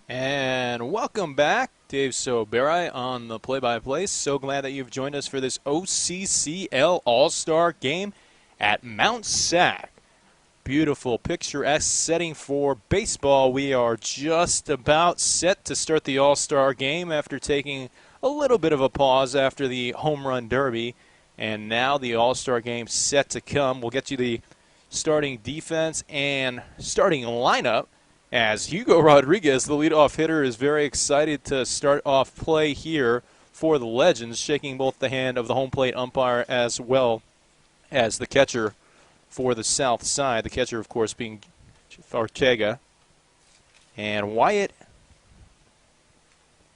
And welcome back, Dave Soberai on the play-by-play. So glad that you've joined us for this OCCL All-Star game at Mount Sac. Beautiful, picturesque setting for baseball. We are just about set to start the All-Star game after taking a little bit of a pause after the Home Run Derby. And now the All-Star game set to come. We'll get you the starting defense and starting lineup, as Hugo Rodriguez, the leadoff hitter, is very excited to start off play here for the Legends, shaking both the hand of the home plate umpire as well as the catcher for the south side. The catcher, of course, being Ortega. And Wyatt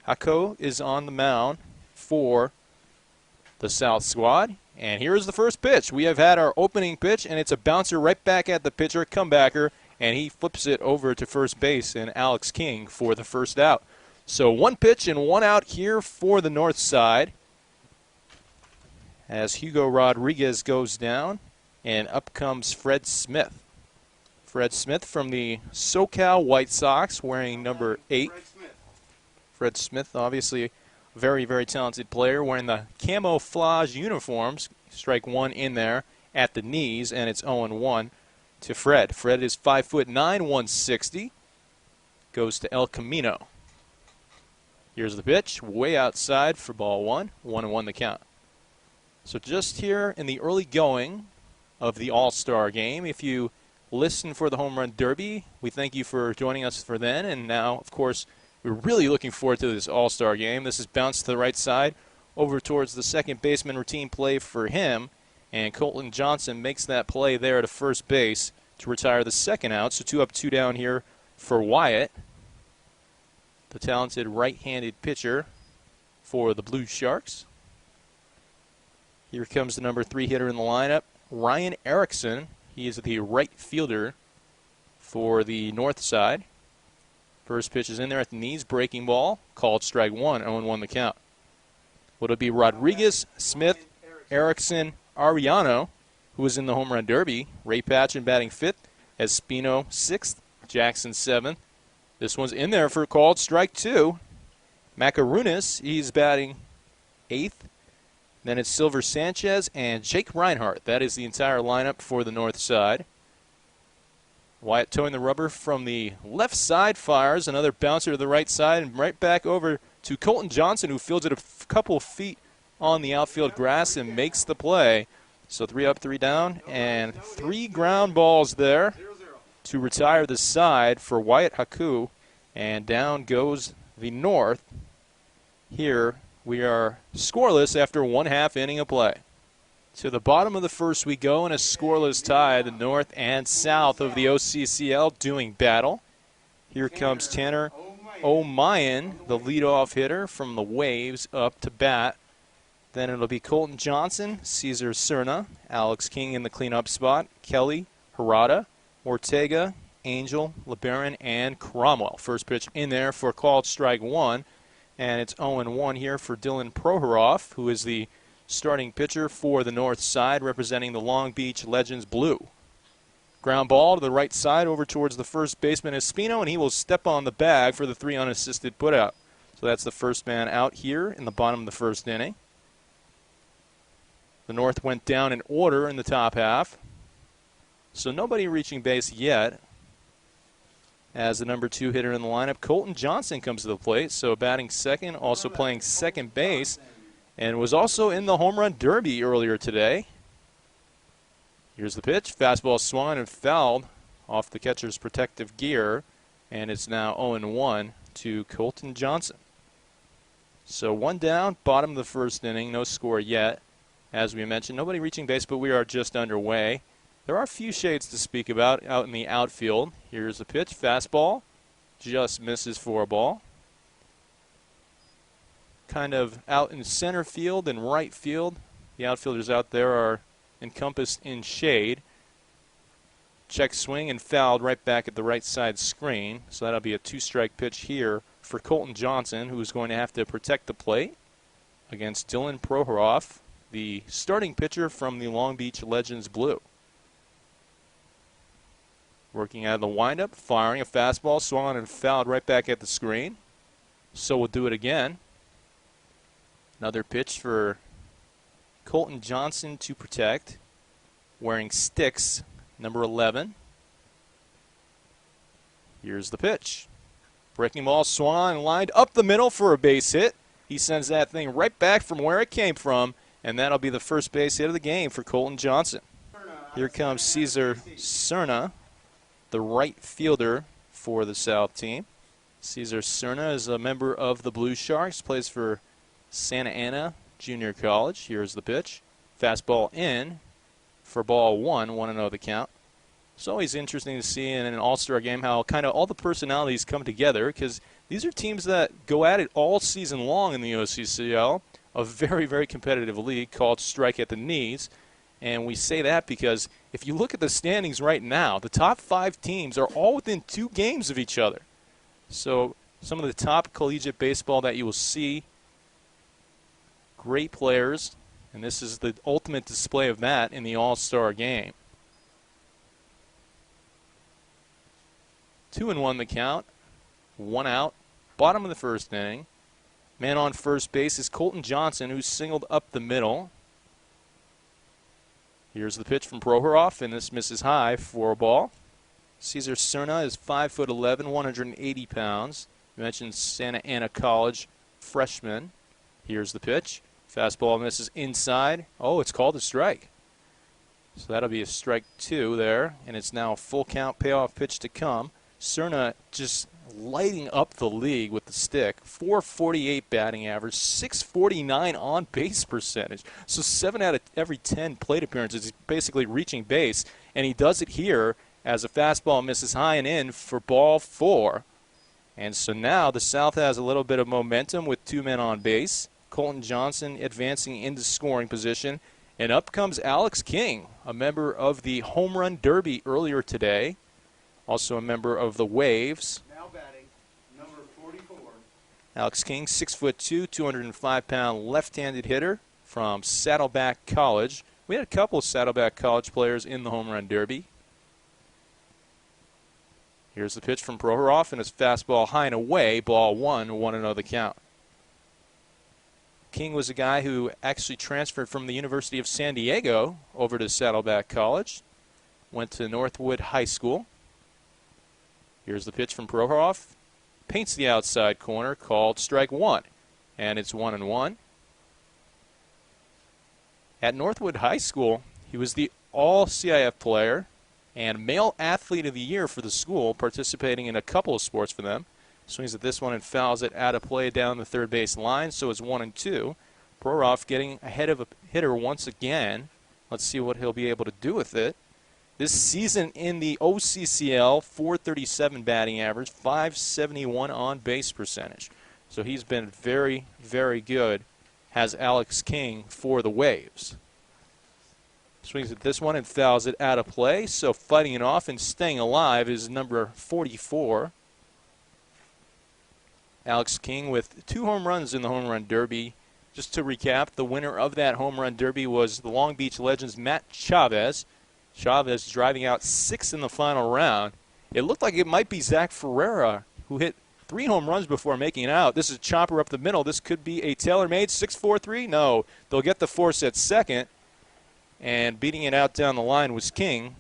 Hako is on the mound for the south squad. And here's the first pitch. We have had our opening pitch, and it's a bouncer right back at the pitcher, comebacker, and he flips it over to first base and Alex King for the first out. So one pitch and one out here for the north side as Hugo Rodriguez goes down, and up comes Fred Smith. Fred Smith from the SoCal White Sox, wearing number 8. Fred Smith, obviously a very, very talented player, wearing the camouflage uniforms. Strike one in there at the knees, and it's 0-1. To Fred. Fred is 5'9", 160. Goes to El Camino. Here's the pitch, way outside for ball one. 1-1 the count. So just here in the early going of the All-Star game, if you listen for the Home Run Derby, we thank you for joining us for then. And now, of course, we're really looking forward to this All-Star game. This is bounced to the right side over towards the second baseman, routine play for him. And Colton Johnson makes that play there to first base to retire the second out. So 2 up, 2 down here for Wyatt, the talented right-handed pitcher for the Blue Sharks. Here comes the number 3 hitter in the lineup, Ryan Erickson. He is the right fielder for the north side. First pitch is in there at the knees, breaking ball, called strike one, 0-1 the count. Would it be Rodriguez, Smith, Erickson, Ariano, who was in the Home Run Derby, Ray Patchen batting 5th, Espino 6th, Jackson 7th. This one's in there for a called strike 2. Macarunas, he's batting 8th. Then it's Silver Sanchez and Jake Reinhardt. That is the entire lineup for the north side. Wyatt towing the rubber from the left side, fires another bouncer to the right side, and right back over to Colton Johnson, who fields it a couple feet on the outfield grass and makes the play. So 3 up, 3 down, and 3 ground balls there to retire the side for Wyatt Haku. And down goes the north. Here we are scoreless after 1/2 inning of play. To the bottom of the first we go in a scoreless tie, the north and south of the OCCL doing battle. Here comes Tanner O'Mayan, the leadoff hitter from the Waves, up to bat. Then it'll be Colton Johnson, Cesar Cerna, Alex King in the cleanup spot, Kelly, Harada, Ortega, Angel, LeBaron, and Cromwell. First pitch in there for called strike one, and it's 0-1 here for Dylan Prohorov, who is the starting pitcher for the north side, representing the Long Beach Legends blue. Ground ball to the right side over towards the first baseman, Espino, and he will step on the bag for the 3 unassisted putout. So that's the first man out here in the bottom of the first inning. The north went down in order in the top half. So nobody reaching base yet. As the number 2 hitter in the lineup, Colton Johnson comes to the plate. So batting second, also playing second base, and was also in the Home Run Derby earlier today. Here's the pitch. Fastball swung and fouled off the catcher's protective gear, and it's now 0-1 to Colton Johnson. So 1 down, bottom of the first inning, no score yet. As we mentioned, nobody reaching base, but we are just underway. There are a few shades to speak about out in the outfield. Here's the pitch. Fastball. Just misses for a ball. Kind of out in center field and right field. The outfielders out there are encompassed in shade. Check swing and fouled right back at the right side screen. So that'll be a 2-strike pitch here for Colton Johnson, who's going to have to protect the plate against Dylan Prohorov, the starting pitcher from the Long Beach Legends blue. Working out of the windup, firing a fastball, swung and fouled right back at the screen. So we'll do it again. Another pitch for Colton Johnson to protect. Wearing sticks, number 11. Here's the pitch. Breaking ball swung and lined up the middle for a base hit. He sends that thing right back from where it came from, and that'll be the first base hit of the game for Colton Johnson. Here comes Cesar Cerna, the right fielder for the South team. Cesar Cerna is a member of the Blue Sharks, plays for Santa Ana Junior College. Here's the pitch. Fastball in for ball 1, 1-0 the count. It's always interesting to see in an all-star game how kind of all the personalities come together, because these are teams that go at it all season long in the OCCL, a very, very competitive league called Strike at the Knees. And we say that because if you look at the standings right now, the top 5 teams are all within 2 games of each other. So some of the top collegiate baseball that you will see, great players, and this is the ultimate display of that in the all-star game. 2-1 the count, 1 out, bottom of the first inning. Man on first base is Colton Johnson, who singled up the middle. Here's the pitch from Prohorov, and this misses high for a ball. Cesar Cerna is 5'11", 180 pounds. You mentioned Santa Ana College freshman. Here's the pitch. Fastball misses inside. Oh, it's called a strike. So that'll be a strike 2 there, and it's now a full count payoff pitch to come. Cerna just lighting up the league with the stick. 448 batting average, 649 on base percentage. So 7 out of every 10 plate appearances, he's basically reaching base, and he does it here as a fastball misses high and in for ball 4. And so now the South has a little bit of momentum with 2 men on base. Colton Johnson advancing into scoring position. And up comes Alex King, a member of the Home Run Derby earlier today. Also a member of the Waves. Now batting, number 44. Alex King, 6'2", 205-pound left-handed hitter from Saddleback College. We had a couple of Saddleback College players in the Home Run Derby. Here's the pitch from Prohorov, and his fastball high and away, ball 1, 1-0 the count. King was a guy who actually transferred from the University of San Diego over to Saddleback College. Went to Northwood High School. Here's the pitch from Prohorov. Paints the outside corner, called strike 1. And it's 1-1. At Northwood High School, he was the all-CIF player and male athlete of the year for the school, participating in a couple of sports for them. Swings at this one and fouls it out of play down the third base line, so it's 1-2. Prohorov getting ahead of a hitter once again. Let's see what he'll be able to do with it. This season in the OCCL, 437 batting average, 571 on base percentage. So he's been very, very good, has Alex King for the Waves. Swings at this one and fouls it out of play. So fighting it off and staying alive is number 44. Alex King with 2 home runs in the Home Run Derby. Just to recap, the winner of that Home Run Derby was the Long Beach Legends' Matt Chavez. Chavez driving out 6 in the final round. It looked like it might be Zach Ferreira, who hit 3 home runs before making it out. This is a chopper up the middle. This could be a tailor-made 6-4-3. No, they'll get the force at second. And beating it out down the line was King.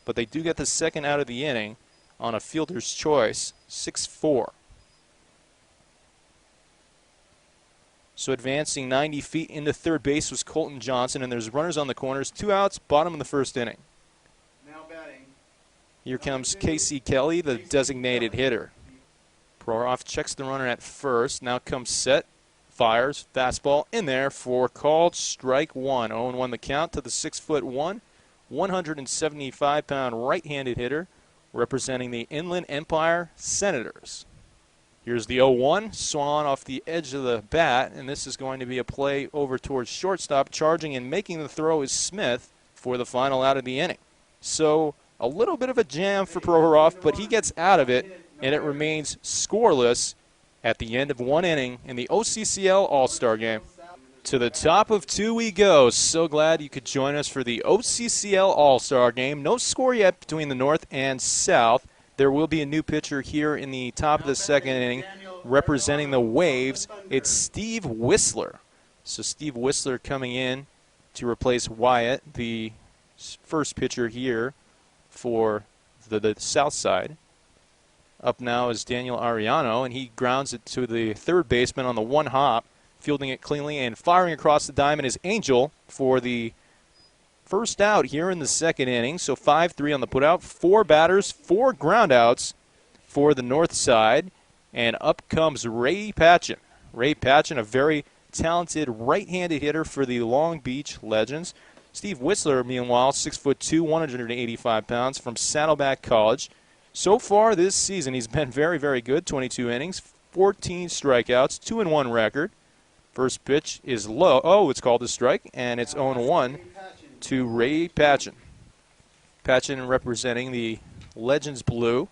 But they do get the second out of the inning on a fielder's choice, 6-4. So advancing 90 feet into third base was Colton Johnson, and there's runners on the corners. 2 outs, bottom of the first inning. Now batting. Here comes Casey Kelly, the designated hitter. Prohorov checks the runner at first. Now comes set, fires, fastball in there for called strike 1. 0-1 the count to the 6'1", 175-pound right-handed hitter representing the Inland Empire Senators. Here's the 0-1, swung off the edge of the bat, and this is going to be a play over towards shortstop. Charging and making the throw is Smith for the final out of the inning. So a little bit of a jam for Prohorov, but he gets out of it, and it remains scoreless at the end of 1 inning in the OCCL All-Star Game. To the top of 2 we go. So glad you could join us for the OCCL All-Star Game. No score yet between the North and South. There will be a new pitcher here in the top of the second inning representing the Waves. It's Steve Whistler. So Steve Whistler coming in to replace Wyatt, the first pitcher here for the South side. Up now is Daniel Ariano, and he grounds it to the third baseman on the one hop. Fielding it cleanly and firing across the diamond is Angel for the first out here in the second inning. So 5-3 on the putout. 4 batters, 4 groundouts for the North side. And up comes Ray Patchen. Ray Patchen, a very talented right-handed hitter for the Long Beach Legends. Steve Whistler, meanwhile, 6'2", 185 pounds from Saddleback College. So far this season, he's been very, very good. 22 innings, 14 strikeouts, 2-1 record. First pitch is low. Oh, it's called a strike, and it's 0-1 to Ray Patchen. Patchen representing the Legends Blue.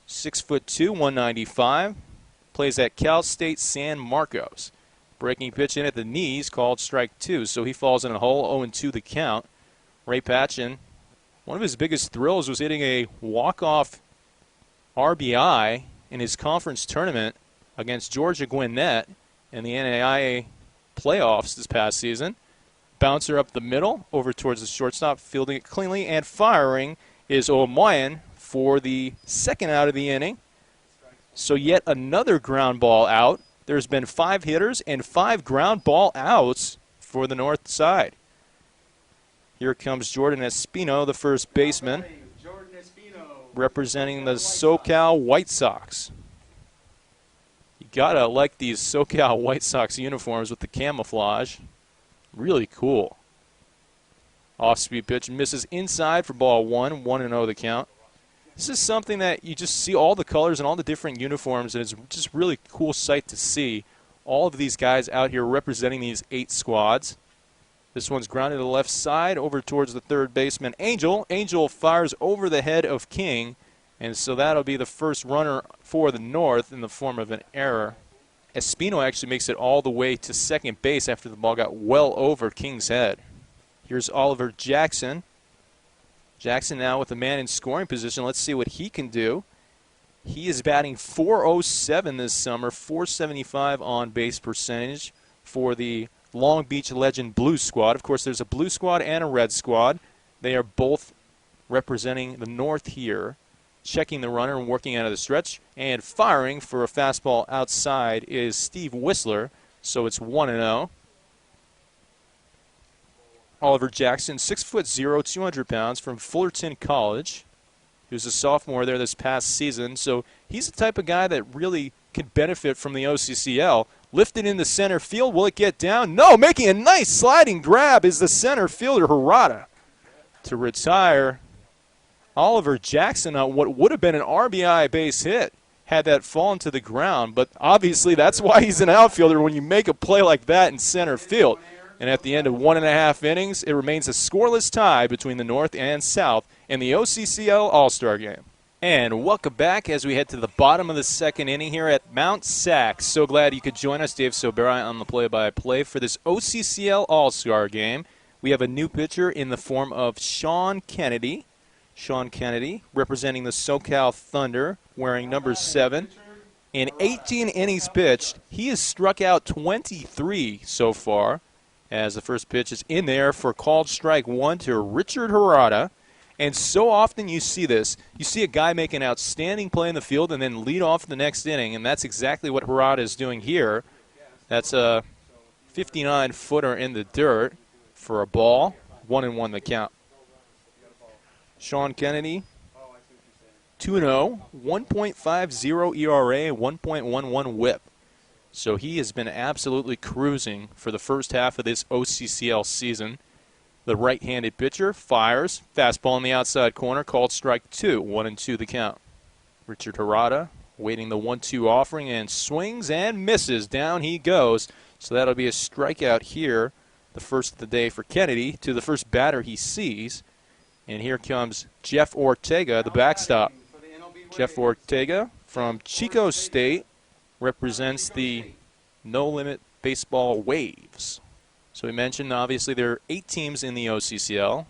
6'2", 195. Plays at Cal State San Marcos. Breaking pitch in at the knees called strike 2, so he falls in a hole, 0-2 the count. Ray Patchen, one of his biggest thrills was hitting a walk-off RBI in his conference tournament against Georgia Gwinnett in the NAIA playoffs this past season. Bouncer up the middle, over towards the shortstop, fielding it cleanly, and firing is O'Moyen for the second out of the inning. So yet another ground ball out. There's been 5 hitters and 5 ground ball outs for the North side. Here comes Jordan Espino, the first baseman, representing the SoCal White Sox. You gotta like these SoCal White Sox uniforms with the camouflage. Really cool. Off-speed pitch misses inside for ball 1, 1-0 the count. This is something that you just see all the colors and all the different uniforms, and it's just really cool sight to see all of these guys out here representing these 8 squads. This one's grounded to the left side over towards the third baseman, Angel. Angel fires over the head of King. And so that'll be the first runner for the North in the form of an error. Espino actually makes it all the way to second base after the ball got well over King's head. Here's Oliver Jackson. Jackson now with a man in scoring position. Let's see what he can do. He is batting .407 this summer, .475 on base percentage for the Long Beach Legend Blue squad. Of course, there's a blue squad and a red squad. They are both representing the North here. Checking the runner and working out of the stretch. And firing for a fastball outside is Steve Whistler. So it's 1-0. Oliver Jackson, 6'0", 200 pounds from Fullerton College. He was a sophomore there this past season. So he's the type of guy that really could benefit from the OCCL. Lifted in the center field. Will it get down? No, making a nice sliding grab is the center fielder, Hirata, to retire Oliver Jackson on what would have been an RBI base hit had that fallen to the ground. But obviously that's why he's an outfielder when you make a play like that in center field. And at the end of 1.5 innings, it remains a scoreless tie between the North and South in the OCCL All-Star Game. And welcome back as we head to the bottom of the second inning here at Mount Sac. So glad you could join us, Dave Sobera, on the play-by-play for this OCCL All-Star Game. We have a new pitcher in the form of Sean Kennedy. Sean Kennedy representing the SoCal Thunder, wearing number 7. In 18 innings pitched, he has struck out 23 so far, as the first pitch is in there for called strike 1 to Richard Hirata. And so often you see this. You see a guy make an outstanding play in the field and then lead off the next inning, and that's exactly what Hirata is doing here. That's a 59-footer in the dirt for a ball. 1-1 the count. Sean Kennedy, 2-0, 1.50 ERA, 1.11 whip. So he has been absolutely cruising for the first half of this OCCL season. The right-handed pitcher fires. Fastball in the outside corner, called strike 2, 1-2 the count. Richard Hirata waiting the 1-2 offering and swings and misses. Down he goes. So that'll be a strikeout here, the first of the day for Kennedy, to the first batter he sees. And here comes Jeff Ortega, the backstop. Jeff Ortega from Chico State represents the No Limit Baseball Waves. So we mentioned, obviously, there are 8 teams in the OCCL.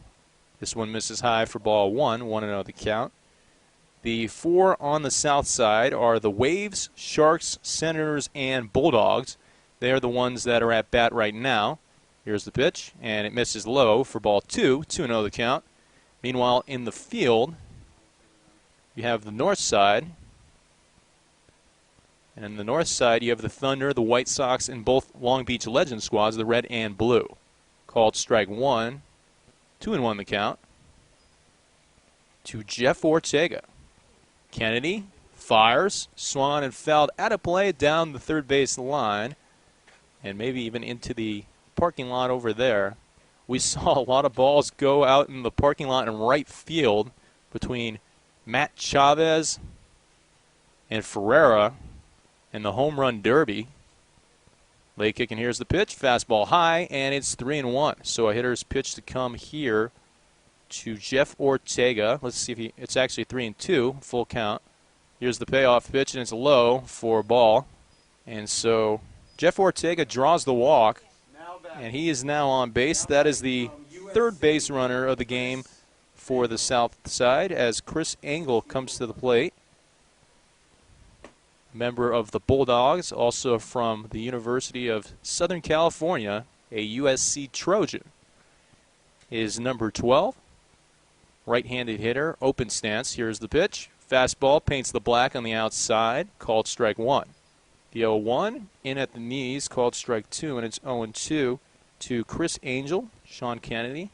This one misses high for ball 1, 1-0 the count. The 4 on the south side are the Waves, Sharks, Senators, and Bulldogs. They're the ones that are at bat right now. Here's the pitch, and it misses low for ball 2, 2-0 the count. Meanwhile, in the field, you have the north side. And on the north side, you have the Thunder, the White Sox, and both Long Beach Legends squads, the red and blue. Called strike 1, 2-1 the count, to Jeff Ortega. Kennedy fires, swung on and fouled out of play down the third base line, and maybe even into the parking lot over there. We saw a lot of balls go out in the parking lot in right field between Matt Chavez and Ferreira in the home run derby. Late kick, and here's the pitch. Fastball high, and it's 3-1. So a hitter's pitch to come here to Jeff Ortega. Let's see if it's actually 3-2, full count. Here's the payoff pitch, and it's low for a ball. And so Jeff Ortega draws the walk, and he is now on base. That is the third base runner of the game for the south side as Chris Engel comes to the plate. Member of the Bulldogs, also from the University of Southern California, a USC Trojan, is number 12. Right-handed hitter, open stance. Here's the pitch. Fastball paints the black on the outside, called strike 1. The 0-1 in at the knees, called strike 2, and it's 0-2 to Chris Angel, Sean Kennedy.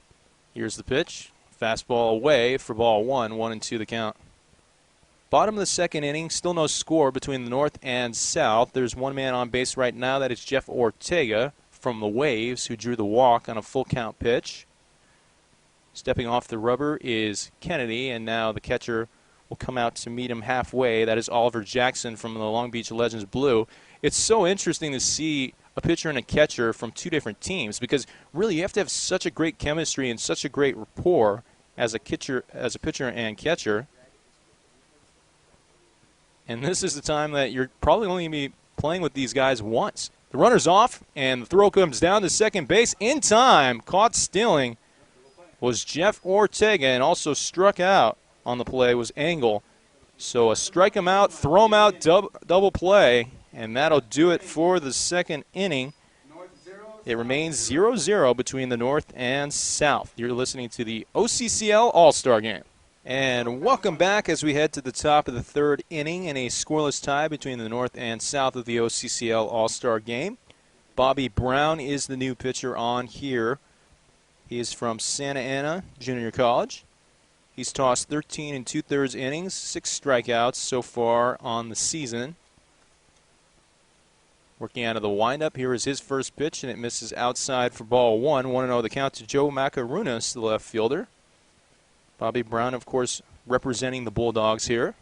Here's the pitch. Fastball away for ball 1, 1-2 the count. Bottom of the second inning, still no score between the north and south. There's one man on base right now. That is Jeff Ortega from the Waves, who drew the walk on a full count pitch. Stepping off the rubber is Kennedy, and now the catcher will come out to meet him halfway. That is Oliver Jackson from the Long Beach Legends Blue. It's so interesting to see a pitcher and a catcher from two different teams because really you have to have such a great chemistry and such a great rapport as a pitcher and catcher. And this is the time that you're probably only going to be playing with these guys once. The runner's off, and the throw comes down to second base in time. Caught stealing was Jeff Ortega, and also struck out on the play was Engel. So a strike him out, throw him out, double play, and that'll do it for the second inning. It remains 0-0 between the north and south. You're listening to the OCCL All-Star Game. And welcome back as we head to the top of the third inning in a scoreless tie between the north and south of the OCCL All-Star Game. Bobby Brown is the new pitcher on here. He is from Santa Ana Junior College. He's tossed 13 2/3 innings, 6 strikeouts so far on the season. Working out of the windup, here is his first pitch, and it misses outside for ball 1. 1-0 the count to Joe Macarunas, the left fielder. Bobby Brown, of course, representing the Bulldogs here.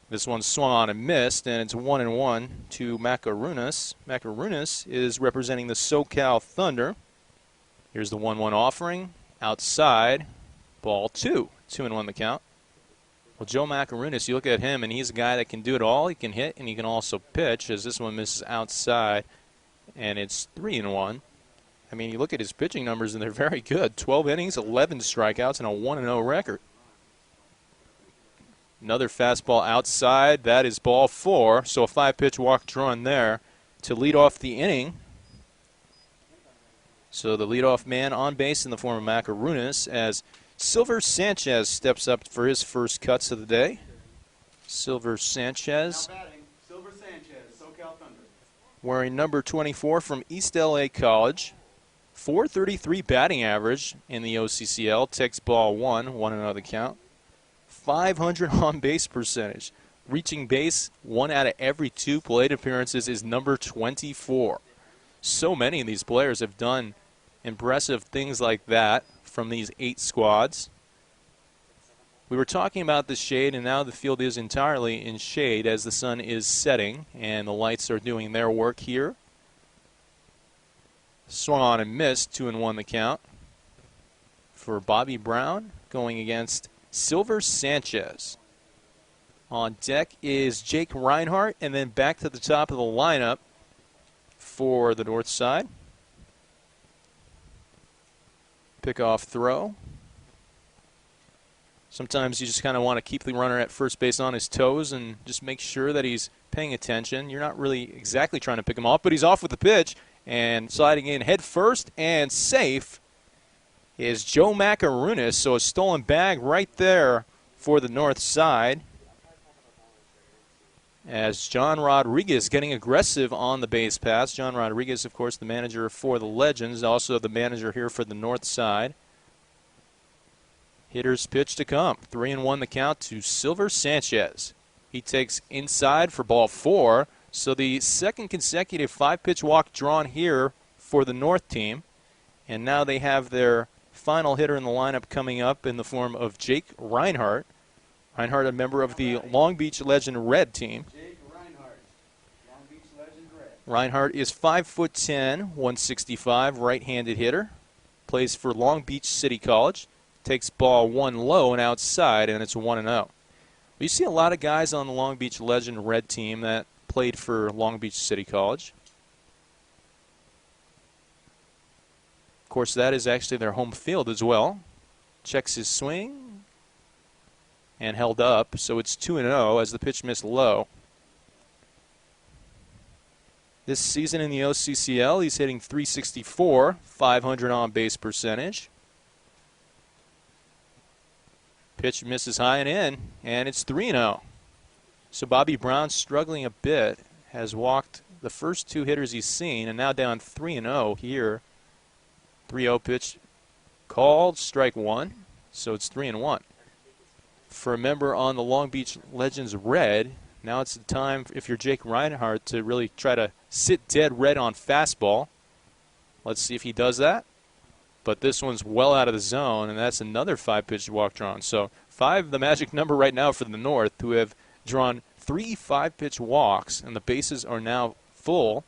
This one swung on and missed, and it's 1-1 to Macarunas. Macarunas is representing the SoCal Thunder. Here's the 1-1 offering. Outside, ball 2. 2-1 the count. Well, Joe Macarunas, you look at him, and he's a guy that can do it all. He can hit, and he can also pitch, as this one misses outside, and it's 3-1. I mean, you look at his pitching numbers, and they're very good. 12 innings, 11 strikeouts, and a 1-0 record. Another fastball outside. That is ball 4. So a 5-pitch walk drawn there to lead off the inning. So the leadoff man on base in the form of Macarunas as Silver Sanchez steps up for his first cuts of the day. Silver Sanchez. Now batting, Silver Sanchez, SoCal Thunder. Wearing number 24 from East LA College. 433 batting average in the OCCL. Takes ball 1, 1-0 the count. 500 on base percentage. Reaching base 1 out of every 2 plate appearances is number 24. So many of these players have done impressive things like that from these 8 squads. We were talking about the shade, and now the field is entirely in shade as the sun is setting and the lights are doing their work here. Swung on and missed, 2-1 the count for Bobby Brown going against Silver Sanchez. On deck is Jake Reinhardt, and then back to the top of the lineup for the north side. Pickoff throw. Sometimes you just kind of want to keep the runner at first base on his toes and just make sure that he's paying attention. You're not really exactly trying to pick him off, but he's off with the pitch and sliding in head first and safe is Joe Macarunas. So a stolen bag right there for the north side, as John Rodriguez getting aggressive on the base pass. John Rodriguez, of course, the manager for the Legends, also the manager here for the north side. Hitter's pitch to come. 3-1 the count to Silver Sanchez. He takes inside for ball 4. So the second consecutive 5-pitch walk drawn here for the north team. And now they have their final hitter in the lineup coming up in the form of Jake Reinhardt. Reinhardt, a member of the Long Beach Legend Red team. Jake Reinhardt, Long Beach Legend Red. Reinhardt is 5'10", 165, right-handed hitter. Plays for Long Beach City College. Takes ball 1 low and outside, and it's 1-0. You see a lot of guys on the Long Beach Legend Red team that played for Long Beach City College. Of course, that is actually their home field as well. Checks his swing and held up, so it's 2-0 as the pitch missed low. This season in the OCCL, he's hitting .364, 500 on-base percentage. Pitch misses high and in, and it's 3-0. So Bobby Brown, struggling a bit, has walked the first 2 hitters he's seen, and now down 3-0 here. 3-0 pitch called, strike 1, so it's 3-1. For a member on the Long Beach Legends Red, now it's the time, if you're Jake Reinhardt, to really try to sit dead red on fastball. Let's see if he does that. But this one's well out of the zone, and that's another 5-pitch walk drawn. So 5, the magic number right now for the North, who have drawn 3 5-pitch walks, and the bases are now full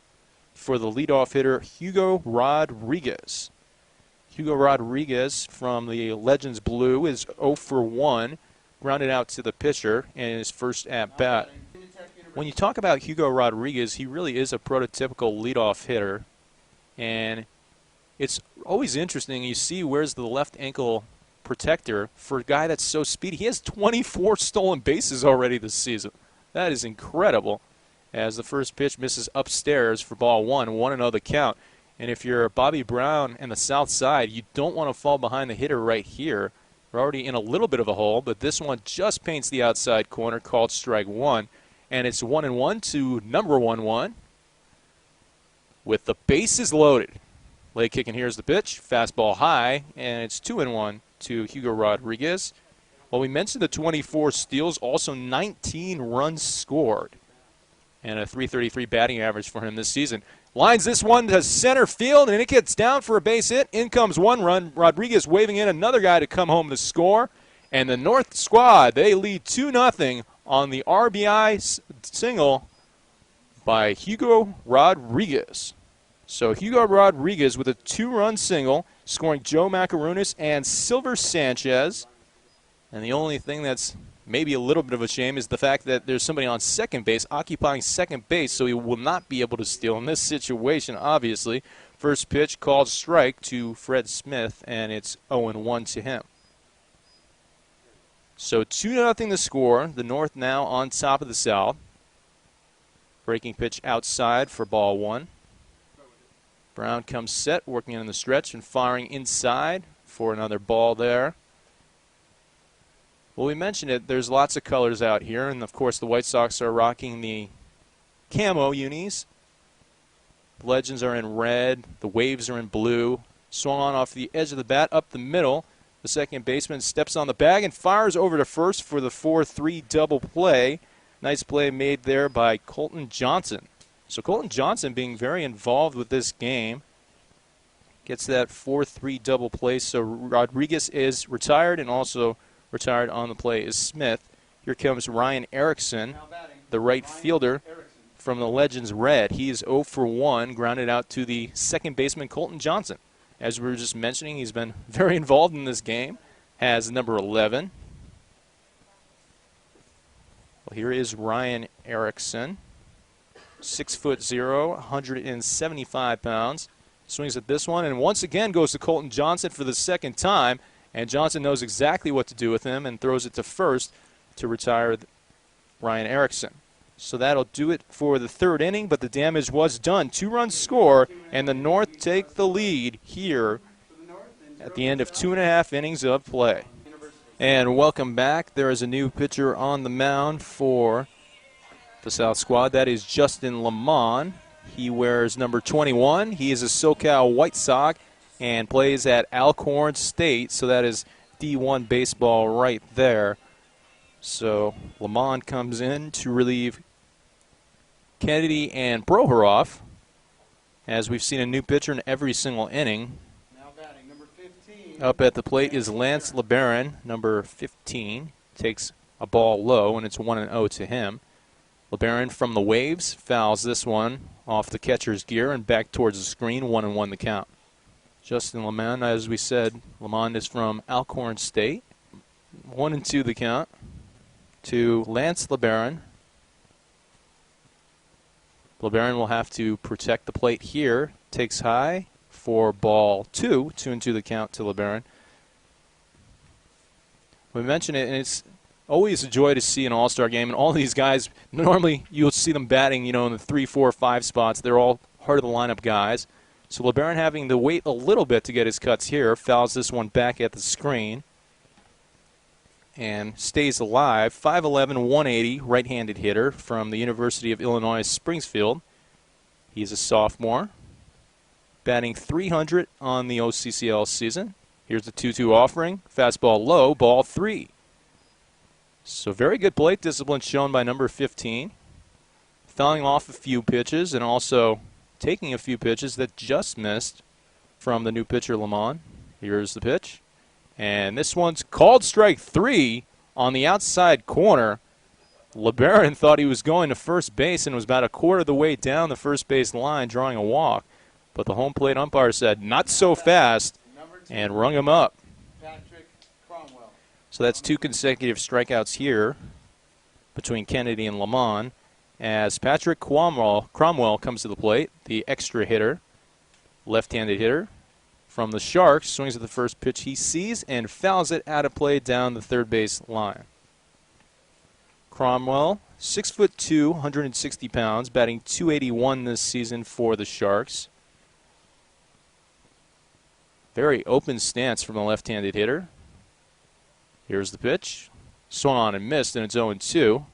for the leadoff hitter, Hugo Rodriguez. Hugo Rodriguez from the Legends Blue is 0 for 1, grounded out to the pitcher in his first at-bat. When you talk about Hugo Rodriguez, he really is a prototypical leadoff hitter, and it's always interesting. You see where's the left ankle protector for a guy that's so speedy. He has 24 stolen bases already this season. That is incredible. As the first pitch misses upstairs for ball 1, 1-0 the count. And if you're Bobby Brown and the south side, you don't want to fall behind the hitter right here. We're already in a little bit of a hole, but this one just paints the outside corner, called strike 1. And it's 1-1 to number 1-1 with the bases loaded. Leg kick, and here's the pitch. Fastball high, and it's 2-1 to Hugo Rodriguez. Well, we mentioned the 24 steals, also 19 runs scored, and a .333 batting average for him this season. Lines this one to center field, and it gets down for a base hit. In comes 1 run. Rodriguez waving in another guy to come home to score. And the North squad, they lead 2-0 on the RBI single by Hugo Rodriguez. So Hugo Rodriguez with a 2-run single, scoring Joe Macarunas and Silver Sanchez. And the only thing that's maybe a little bit of a shame is the fact that there's somebody on second base, occupying second base, so he will not be able to steal in this situation, obviously. First pitch called strike to Fred Smith, and it's 0-1 to him. So 2-0 the score. The North now on top of the South. Breaking pitch outside for ball 1. Brown comes set, working in the stretch and firing inside for another ball there. Well, we mentioned it. There's lots of colors out here, and of course the White Sox are rocking the camo unis. The Legends are in red. The Waves are in blue. Swung on off the edge of the bat, up the middle. The second baseman steps on the bag and fires over to first for the 4-3 double play. Nice play made there by Colton Johnson. So Colton Johnson being very involved with this game. Gets that 4-3 double play. So Rodriguez is retired, and also retired on the play is Smith. Here comes Ryan Erickson, the right fielder from the Legends Red. He is 0 for 1, grounded out to the second baseman Colton Johnson. As we were just mentioning, he's been very involved in this game. Has number 11. Well, here is Ryan Erickson. 6'0", 175 pounds. Swings at this one, and once again goes to Colton Johnson for the second time. And Johnson knows exactly what to do with him and throws it to first to retire Ryan Erickson. So that'll do it for the third inning, but the damage was done. 2-run score, and the North take the lead here at the end of 2.5 innings of play. And welcome back. There is a new pitcher on the mound for the South squad. That is Justin Lamont. He wears number 21. He is a SoCal White Sox and plays at Alcorn State, so that is D1 baseball right there. So Lamont comes in to relieve Kennedy and Prohorov, as we've seen a new pitcher in every single inning. Now batting, number 15. Up at the plate is Lance LeBaron, number 15. Takes a ball low, and it's 1-0 to him. LeBaron from the Waves fouls this one off the catcher's gear and back towards the screen, 1-1 the count. Justin Lamont, as we said, Lamont is from Alcorn State. 1-2 the count to Lance LeBaron. LeBaron will have to protect the plate here. Takes high for ball 2. 2-2 the count to LeBaron. We mentioned it, and it's always a joy to see an all-star game. And all these guys, normally you'll see them batting, in the 3, 4, 5 spots. They're all heart of the lineup guys. So LeBaron having to wait a little bit to get his cuts here. Fouls this one back at the screen. And stays alive. 5'11", 180, right-handed hitter from the University of Illinois Springfield. He's a sophomore. Batting .300 on the OCCL season. Here's the 2-2 offering. Fastball low, ball 3. So very good plate discipline shown by number 15. Fouling off a few pitches and also taking a few pitches that just missed from the new pitcher Lamont. Here's the pitch. And this one's called strike 3 on the outside corner. LeBaron thought he was going to first base and was about a quarter of the way down the first base line drawing a walk. But the home plate umpire said, not so fast, and rung him up. So that's 2 consecutive strikeouts here between Kennedy and Lamont as Patrick Cromwell comes to the plate, the extra hitter, left-handed hitter from the Sharks, swings at the first pitch he sees and fouls it out of play down the third base line. Cromwell, 6'2", 160 pounds, batting .281 this season for the Sharks. Very open stance from the left-handed hitter. Here's the pitch. Swung on and missed, and it's 0-2.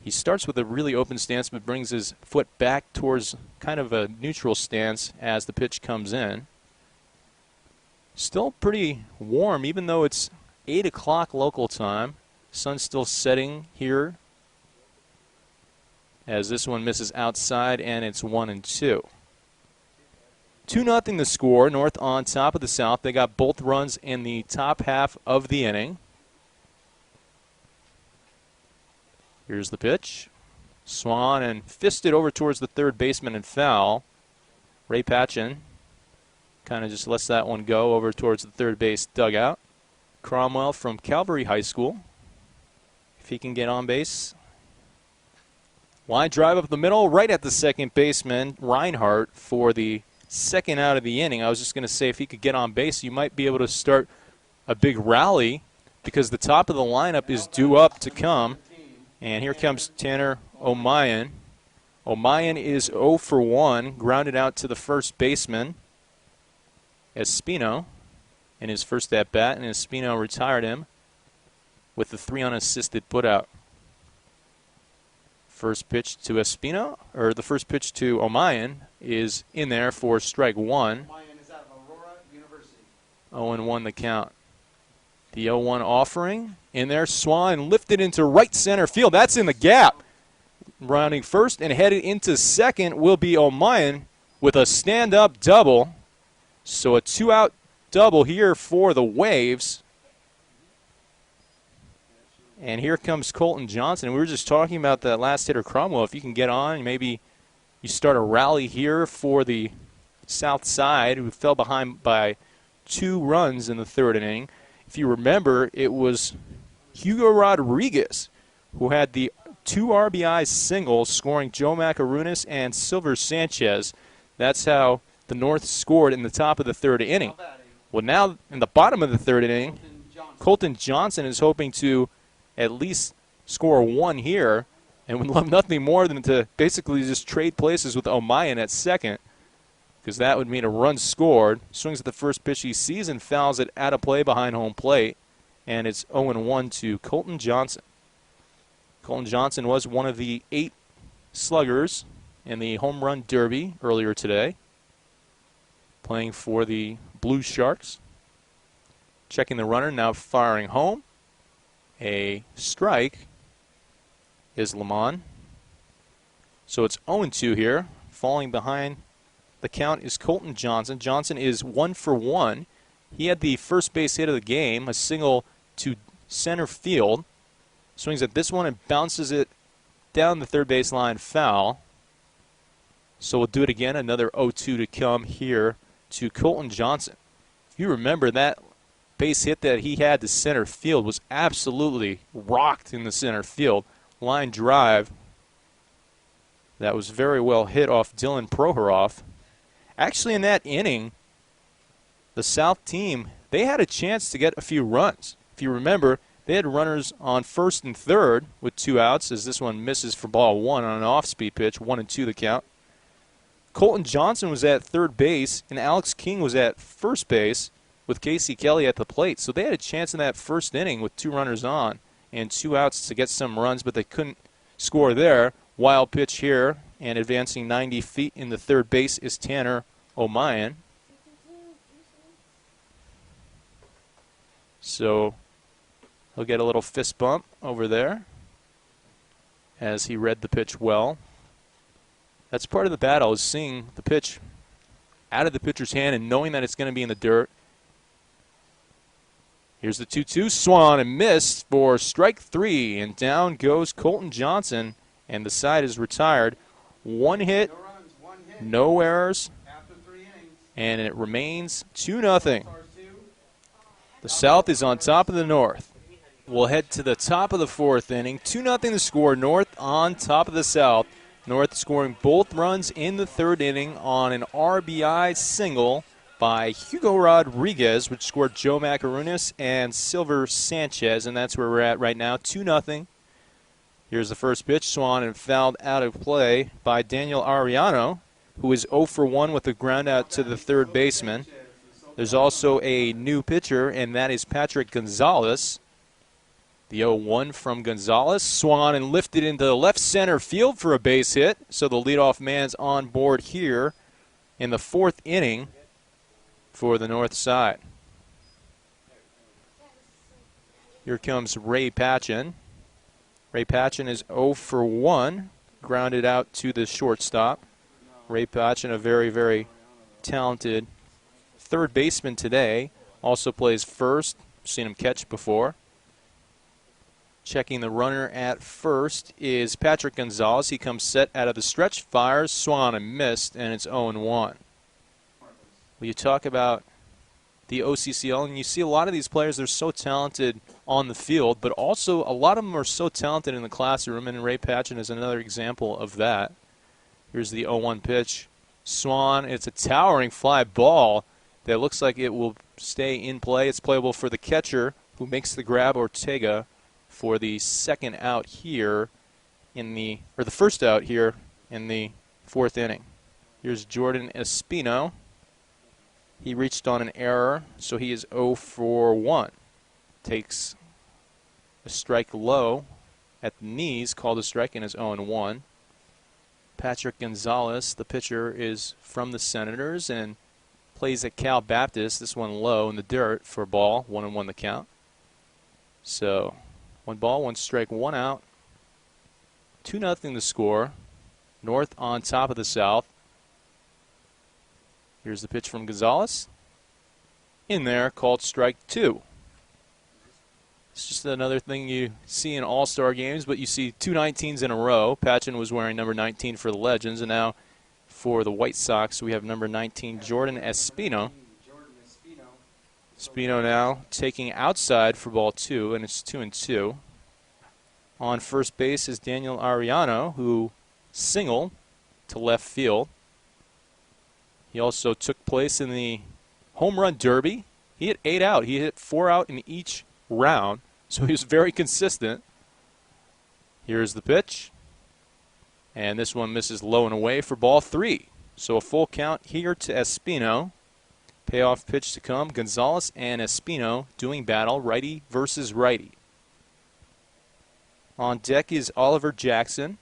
He starts with a really open stance but brings his foot back towards kind of a neutral stance as the pitch comes in. Still pretty warm, even though it's 8 o'clock local time. Sun's still setting here as this one misses outside, and it's 1-2. 2-0 the score. North on top of the South. They got both runs in the top half of the inning. Here's the pitch. Swung and fisted over towards the third baseman and foul. Ray Patchen kind of just lets that one go over towards the third base dugout. Cromwell from Calvary High School, if he can get on base. Line drive up the middle, right at the second baseman, Reinhardt, for the second out of the inning. I was just going to say, if he could get on base, you might be able to start a big rally because the top of the lineup is due up to come. And here comes Tanner O'Mayan. O'Mayan is 0 for 1, grounded out to the first baseman, Espino, in his first at-bat, and Espino retired him with the 3 unassisted putout. First pitch to Espino, or the first pitch to O'Mayan, is in there for strike 1. O'Mayan is out of Aurora University. 0-1 the count. The 0-1 offering in there. Swan lifted into right center field. That's in the gap. Rounding first and headed into second will be O'Mayan with a stand-up double. So a 2-out double here for the Waves. And here comes Colton Johnson. We were just talking about that last hitter, Cromwell. If you can get on, maybe you start a rally here for the South Side, who fell behind by 2 runs in the third inning. If you remember, it was Hugo Rodriguez who had the 2 RBI singles, scoring Joe Macarunas and Silver Sanchez. That's how the North scored in the top of the third inning. Well, now in the bottom of the third inning, Colton Johnson is hoping to at least score 1 here, and would love nothing more than to basically just trade places with O'Mayan at second, because that would mean a run scored. Swings at the first pitch he sees and fouls it out of play behind home plate, and it's 0-1 to Colton Johnson. Colton Johnson was one of the 8 sluggers in the home run derby earlier today, playing for the Blue Sharks. Checking the runner, now firing home. A strike is Lamont. So it's 0-2 here. Falling behind the count is Colton Johnson. Johnson is 1 for 1. He had the first base hit of the game, a single to center field. Swings at this one and bounces it down the third baseline, foul. So we'll do it again. Another 0-2 to come here to Colton Johnson. If you remember, that base hit that he had to center field was absolutely rocked in the center field. Line drive that was very well hit off Dylan Prohorov. Actually, in that inning, the South team, they had a chance to get a few runs. If you remember, they had runners on first and third with 2 outs, as this one misses for ball 1 on an off-speed pitch, 1-2 the count. Colton Johnson was at third base, and Alex King was at first base with Casey Kelly at the plate. So they had a chance in that first inning with 2 runners on and 2 outs to get some runs, but they couldn't score there. Wild pitch here, and advancing 90 feet in the third base is Tanner O'Mayan. So he'll get a little fist bump over there as he read the pitch well. That's part of the battle, is seeing the pitch out of the pitcher's hand and knowing that it's going to be in the dirt. Here's the 2-2. Swung and missed for strike 3, and down goes Colton Johnson, and the side is retired. 1 hit, no errors, and it remains 2-0. The South is on top of the North. We'll head to the top of the 4th inning. 2-0 the score. North on top of the South. North scoring both runs in the 3rd inning on an RBI single by Hugo Rodriguez, which scored Joe Macarunas and Silver Sanchez, and that's where we're at right now, 2-0. Here's the first pitch, swung and fouled out of play by Daniel Ariano, who is 0 for 1 with a ground out to the third baseman. There's also a new pitcher, and that is Patrick Gonzalez. The 0-1 from Gonzalez, swung and lifted into left center field for a base hit, so the leadoff man's on board here in the 4th inning for the North side. Here comes Ray Patchen. Ray Patchen is 0 for 1, grounded out to the shortstop. Ray Patchen, a very, very talented third baseman today, also plays first. Seen him catch before. Checking the runner at first is Patrick Gonzalez. He comes set out of the stretch, fires, swung and missed, and it's 0-1. Well, you talk about the OCCL, and you see a lot of these players, they're so talented on the field, but also a lot of them are so talented in the classroom, and Ray Patchen is another example of that. Here's the 0-1 pitch. Swung, it's a towering fly ball that looks like it will stay in play. It's playable for the catcher, who makes the grab, Ortega, for the second out here the first out here in the 4th inning. Here's Jordan Espino. He reached on an error, so he is 0 for 1. Takes a strike low at the knees, called a strike, and is 0-1. Patrick Gonzalez, the pitcher, is from the Senators and plays at Cal Baptist. This one low in the dirt for a ball, 1-1 the count. So 1 ball, 1 strike, 1 out. 2-0 the score. North on top of the South. Here's the pitch from Gonzalez. In there, called strike 2. It's just another thing you see in all-star games, but you see 2 19s in a row. Patchen was wearing number 19 for the Legends, and now for the White Sox, we have number 19, Jordan Espino. Espino now taking outside for ball 2, and it's 2-2. On first base is Daniel Ariano, who singled to left field. He also took place in the home run derby. He hit 8 out. He hit 4 out in each round, so he was very consistent. Here's the pitch. And this one misses low and away for ball 3. So a full count here to Espino. Payoff pitch to come. Gonzalez and Espino doing battle, righty versus righty. On deck is Oliver Jackson.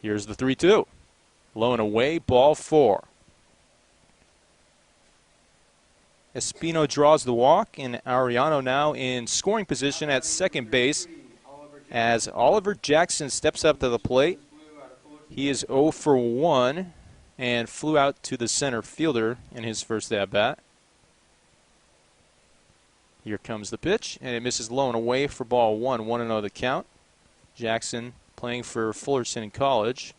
Here's the 3-2. Low and away, ball 4. Espino draws the walk, and Ariano now in scoring position at second base as Oliver Jackson steps up to the plate. He is 0 for 1 and flew out to the center fielder in his first at-bat. Here comes the pitch, and it misses low and away for ball 1. 1-0 the count. Jackson playing for Fullerton College.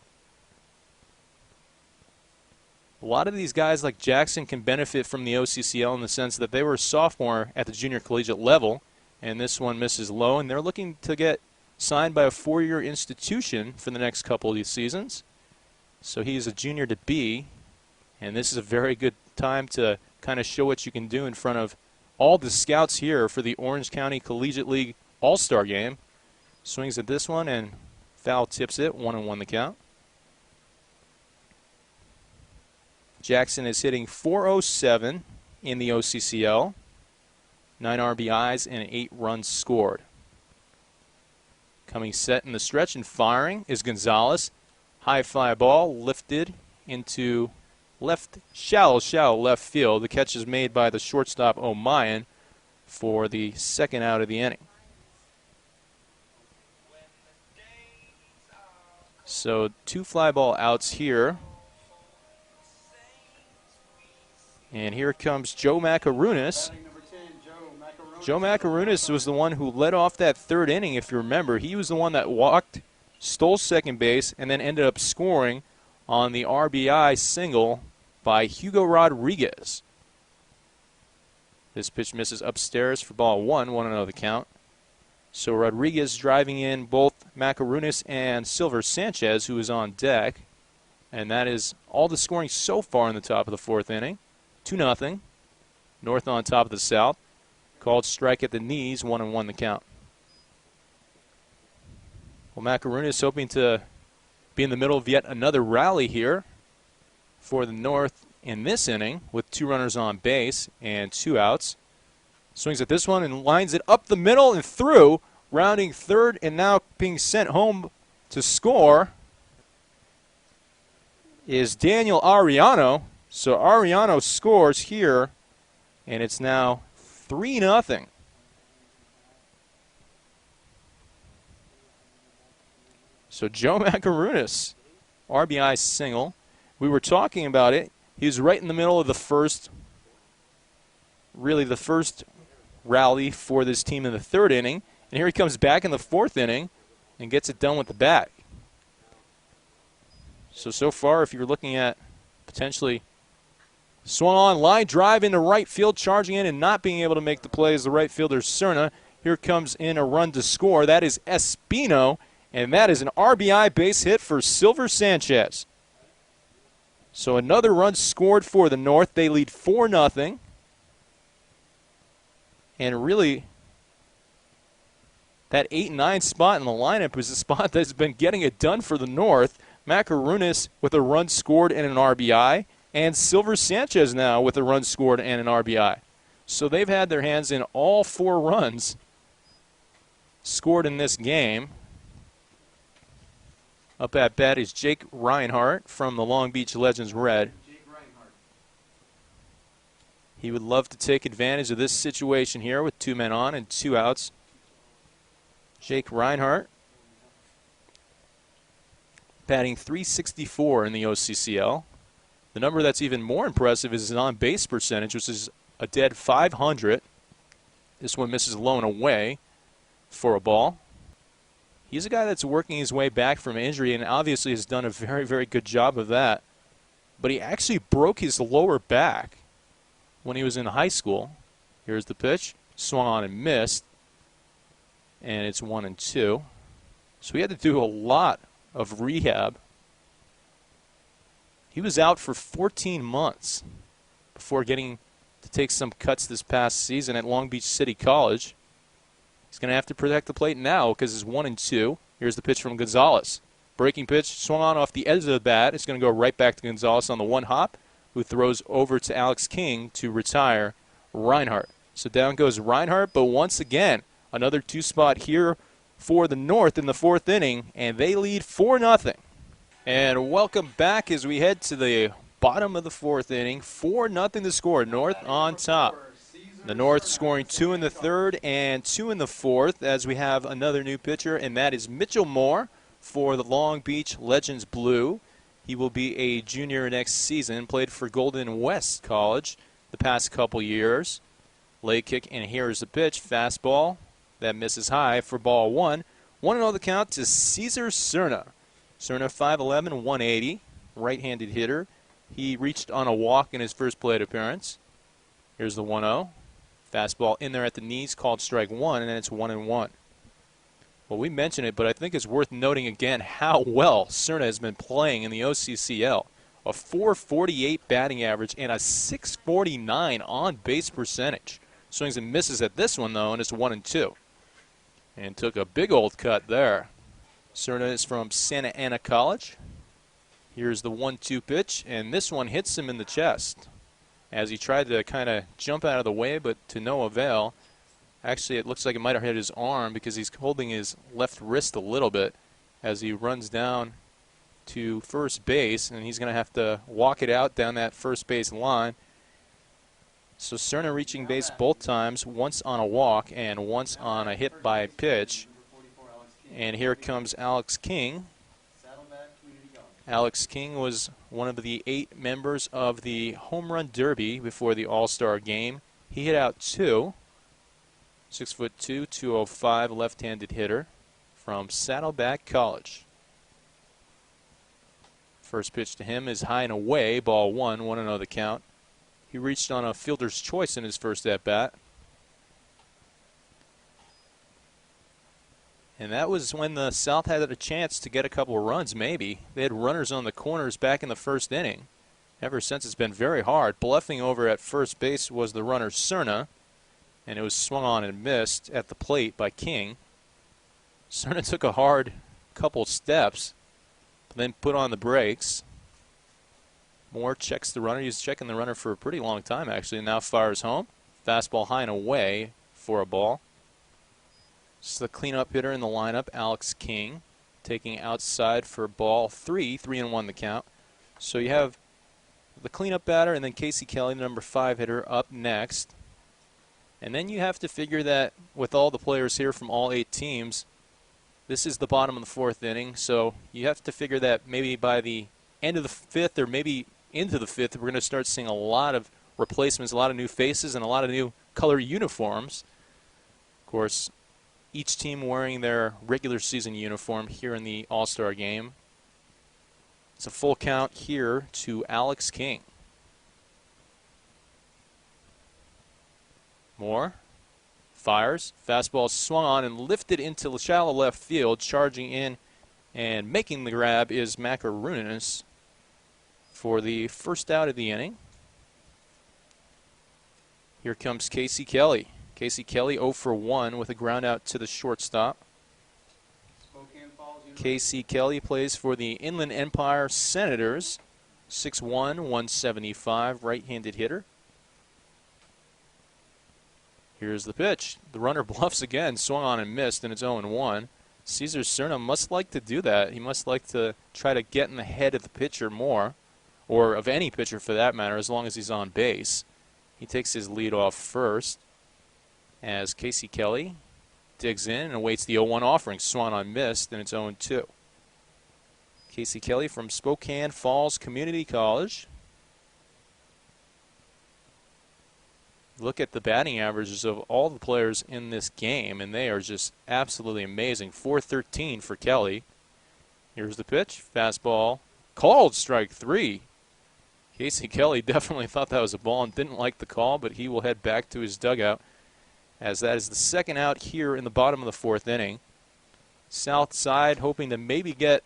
A lot of these guys like Jackson can benefit from the OCCL in the sense that they were a sophomore at the junior collegiate level, and this one misses low, and they're looking to get signed by a 4-year institution for the next couple of these seasons. So he's a junior to be, and this is a very good time to kind of show what you can do in front of all the scouts here for the Orange County Collegiate League All-Star Game. Swings at this one and foul tips it. 1-1 the count. Jackson is hitting .407 in the OCCL. 9 RBIs and 8 runs scored. Coming set in the stretch and firing is Gonzalez. High fly ball lifted into shallow left field. The catch is made by the shortstop O'Mayan for the second out of the inning. So 2 fly ball outs here. And here comes Joe Macarunas. Joe Macarunas was the one who led off that third inning, if you remember. He was the one that walked, stole second base, and then ended up scoring on the RBI single by Hugo Rodriguez. This pitch misses upstairs for ball 1. 1-0 the count. So Rodriguez driving in both Macarunas and Silver Sanchez, who is on deck. And that is all the scoring so far in the top of the 4th inning. 2-0. North on top of the South. Called strike at the knees. 1-1 the count. Well, Macarunas hoping to be in the middle of yet another rally here for the North in this inning with 2 runners on base and 2 outs. Swings at this one and lines it up the middle and through, rounding third and now being sent home to score is Daniel Ariano. So Ariano scores here, and it's now 3-0. So Joe Macarunas, RBI single. We were talking about it. He was right in the middle of the first rally for this team in the 3rd inning. And here he comes back in the 4th inning and gets it done with the bat. So far, if you're looking at potentially swung on, line drive into right field, charging in and not being able to make the play is the right fielder, Cerna. Here comes in a run to score. That is Espino, and that is an RBI base hit for Silver Sanchez. So another run scored for the North. They lead 4-0. And really, that 8 and 9 spot in the lineup is a spot that's been getting it done for the North. Macarunas with a run scored and an RBI, and Silver Sanchez now with a run scored and an RBI. So they've had their hands in all 4 runs scored in this game. Up at bat is Jake Reinhardt from the Long Beach Legends Red. He would love to take advantage of this situation here with 2 men on and 2 outs. Jake Reinhardt batting .364 in the OCCL. The number that's even more impressive is his on-base percentage, which is a dead .500. This one misses low and away for a ball. He's a guy that's working his way back from injury and obviously has done a very, very good job of that. But he actually broke his lower back when he was in high school. Here's the pitch. swung on and missed, and it's 1-2. So he had to do a lot of rehab. He was out for 14 months before getting to take some cuts this past season at Long Beach City College. He's going to have to protect the plate now because it's 1-2. Here's the pitch from Gonzalez. Breaking pitch, swung on off the edge of the bat. It's going to go right back to Gonzalez on the one hop, who throws over to Alex King to retire Reinhardt. So down goes Reinhardt, but once again, another two-spot here for the North in the fourth inning, and they lead 4-0. And welcome back as we head to the bottom of the fourth inning. 4-0 to score. North on top. The North scoring 2 in the third and 2 in the fourth as we have another new pitcher, and that is Mitchell Moore for the Long Beach Legends Blue. He will be a junior next season. Played for Golden West College the past couple years. Lay kick, and here's the pitch. Fastball that misses high for ball one. 1-0 the count to Cesar Cerna. Cerna 5'11", 180, right-handed hitter. He reached on a walk in his first plate appearance. Here's the 1-0. Fastball in there at the knees, called strike one, and then it's 1-1. Well, we mentioned it, but I think it's worth noting again how well Cerna has been playing in the OCCL. A .448 batting average and a .649 on-base percentage. Swings and misses at this one, though, and it's 1-2. And took a big old cut there. Cerna is from Santa Ana College. Here's the 1-2 pitch, and this one hits him in the chest as he tried to kind of jump out of the way, but to no avail. Actually, it looks like it might have hit his arm because he's holding his left wrist a little bit as he runs down to first base, and he's going to have to walk it out down that first base line. So Cerna reaching base both times, once on a walk and once on a hit by pitch. And here comes Alex King. Alex King was one of the 8 members of the Home Run Derby before the All-Star game. He hit out 2. 6'2", 205, left-handed hitter from Saddleback College. First pitch to him is high and away, ball one, 1-0 the count. He reached on a fielder's choice in his first at-bat. And that was when the South had a chance to get a couple of runs, maybe. They had runners on the corners back in the first inning. Ever since, it's been very hard. Bluffing over at first base was the runner Cerna, and it was swung on and missed at the plate by King. Cerna took a hard couple steps, but then put on the brakes. Moore checks the runner. He was checking the runner for a pretty long time, actually, and now fires home. Fastball high and away for a ball. This is the cleanup hitter in the lineup, Alex King, taking outside for ball 3, 3-1 the count. So you have the cleanup batter and then Casey Kelly, the number 5 hitter, up next. And then you have to figure that with all the players here from all 8 teams, this is the bottom of the fourth inning. So you have to figure that maybe by the end of the fifth or maybe into the fifth, we're going to start seeing a lot of replacements, a lot of new faces, and a lot of new color uniforms. Of course, each team wearing their regular season uniform here in the All-Star game. It's a full count here to Alex King. Moore fires. Fastball swung on and lifted into shallow left field. Charging in and making the grab is Macaronis for the first out of the inning. Here comes Casey Kelly. Casey Kelly 0 for 1 with a ground out to the shortstop. Casey Kelly plays for the Inland Empire Senators. 6'1", 175, right-handed hitter. Here's the pitch. The runner bluffs again, swung on and missed, and it's 0-1. Cesar Cerna must like to do that. He must like to try to get in the head of the pitcher more, or of any pitcher for that matter, as long as he's on base. He takes his lead off first as Casey Kelly digs in and awaits the 0-1 offering. Swung on missed, and it's 0-2. Casey Kelly from Spokane Falls Community College. Look at the batting averages of all the players in this game, and they are just absolutely amazing. .413 for Kelly. Here's the pitch. Fastball called strike 3. Casey Kelly definitely thought that was a ball and didn't like the call, but he will head back to his dugout as that is the second out here in the bottom of the fourth inning. South side hoping to maybe get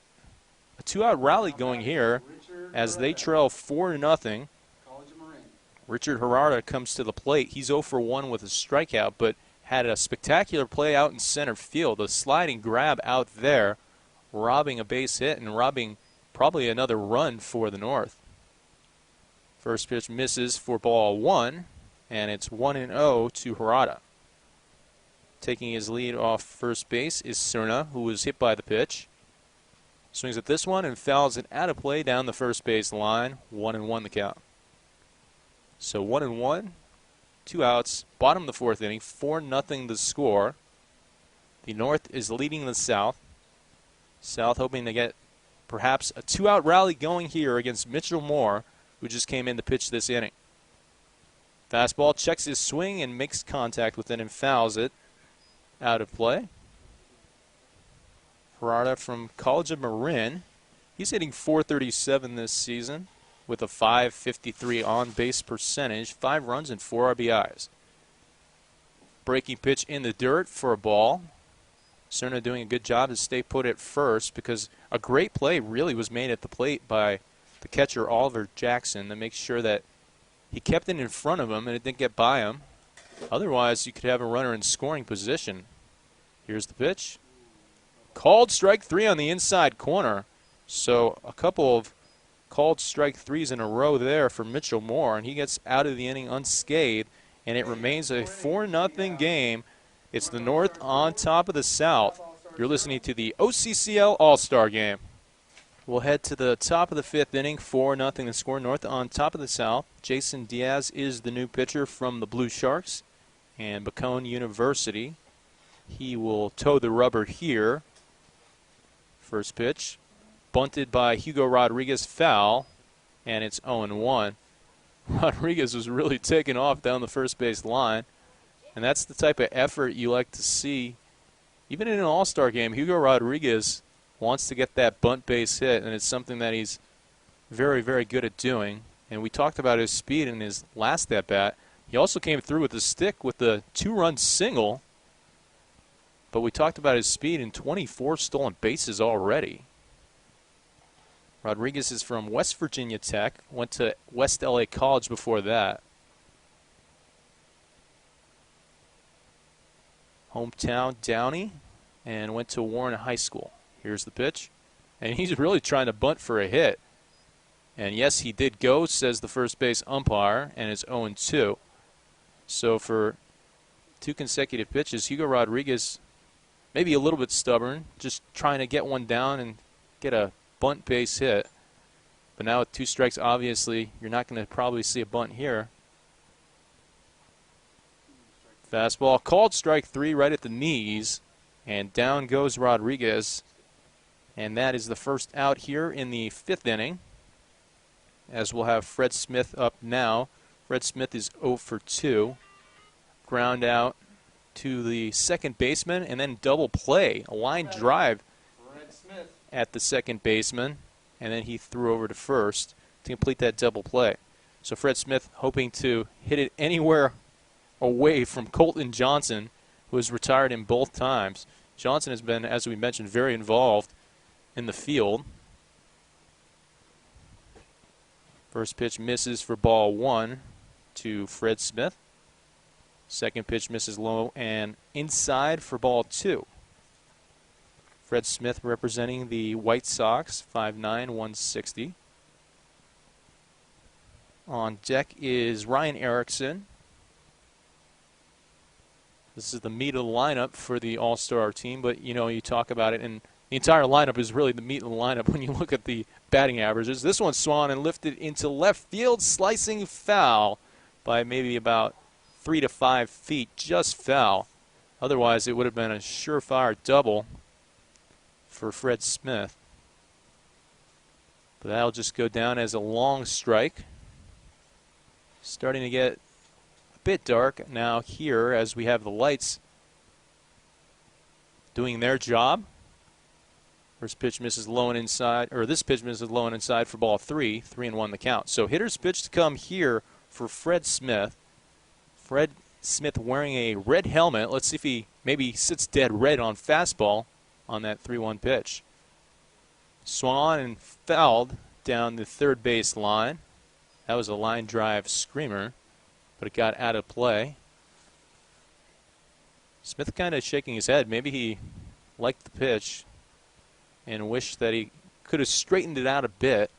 a two-out rally going here as they trail 4-0. Richard Herrera comes to the plate. He's 0 for 1 with a strikeout, but had a spectacular play out in center field. A sliding grab out there, robbing a base hit and robbing probably another run for the North. First pitch misses for ball 1, and it's 1-0 to Herrera. Taking his lead off first base is Cerna, who was hit by the pitch. Swings at this one and fouls it out of play down the first base line. 1-1 the count. So 1-1, 2 outs, bottom of the fourth inning, 4-0 the score. The North is leading the South. South hoping to get perhaps a 2-out rally going here against Mitchell Moore, who just came in to pitch this inning. Fastball checks his swing and makes contact with it and fouls it out of play. Herrera from College of Marin. He's hitting .437 this season with a .553 on-base percentage, 5 runs and 4 RBIs. Breaking pitch in the dirt for a ball. Cerna doing a good job to stay put at first because a great play really was made at the plate by the catcher Oliver Jackson to make sure that he kept it in front of him and it didn't get by him. Otherwise, you could have a runner in scoring position. Here's the pitch. Called strike 3 on the inside corner. So a couple of called strike 3s in a row there for Mitchell Moore, and he gets out of the inning unscathed, and it remains a 4-0 game. It's the North on top of the South. You're listening to the OCCL All-Star Game. We'll head to the top of the fifth inning, 4-0 the score. North on top of the South. Jason Diaz is the new pitcher from the Blue Sharks and Bacone University. He will toe the rubber here. First pitch, bunted by Hugo Rodriguez, foul, and it's 0-1. Rodriguez was really taking off down the first base line, and that's the type of effort you like to see. Even in an all-star game, Hugo Rodriguez wants to get that bunt base hit, and it's something that he's very, very good at doing. And we talked about his speed in his last at-bat. He also came through with the stick with the 2-run single. But we talked about his speed in 24 stolen bases already. Rodriguez is from West Virginia Tech, went to West LA College before that. Hometown Downey, and went to Warren High School. Here's the pitch. And he's really trying to bunt for a hit. And yes, he did go, says the first base umpire, and it's 0-2. So for 2 consecutive pitches, Hugo Rodriguez maybe a little bit stubborn, just trying to get one down and get a bunt base hit. But now with 2 strikes, obviously, you're not going to probably see a bunt here. Fastball called strike 3 right at the knees, and down goes Rodriguez. And that is the first out here in the fifth inning, as we'll have Fred Smith up now. Fred Smith is 0 for 2. Ground out to the second baseman, and then double play, a line drive at the second baseman, and then he threw over to first to complete that double play. So Fred Smith hoping to hit it anywhere away from Colton Johnson, who has retired in both times. Johnson has been, as we mentioned, very involved in the field. First pitch misses for ball 1 to Fred Smith. Second pitch misses low and inside for ball 2. Fred Smith representing the White Sox, 5'9", 160. On deck is Ryan Erickson. This is the meat of the lineup for the All-Star team, but you know, you talk about it, and the entire lineup is really the meat of the lineup when you look at the batting averages. This one swung and lifted into left field, slicing foul by maybe about 3 to 5 feet, just foul. Otherwise, it would have been a surefire double for Fred Smith. But that'll just go down as a long strike. Starting to get a bit dark now here as we have the lights doing their job. First pitch misses low and inside, or this pitch misses low and inside for ball 3, 3-1 the count. So hitter's pitch to come here for Fred Smith. Fred Smith wearing a red helmet. Let's see if he maybe sits dead red on fastball on that 3-1 pitch. Swung on and fouled down the third base line. That was a line drive screamer, but it got out of play. Smith kind of shaking his head. Maybe he liked the pitch and wished that he could have straightened it out a bit.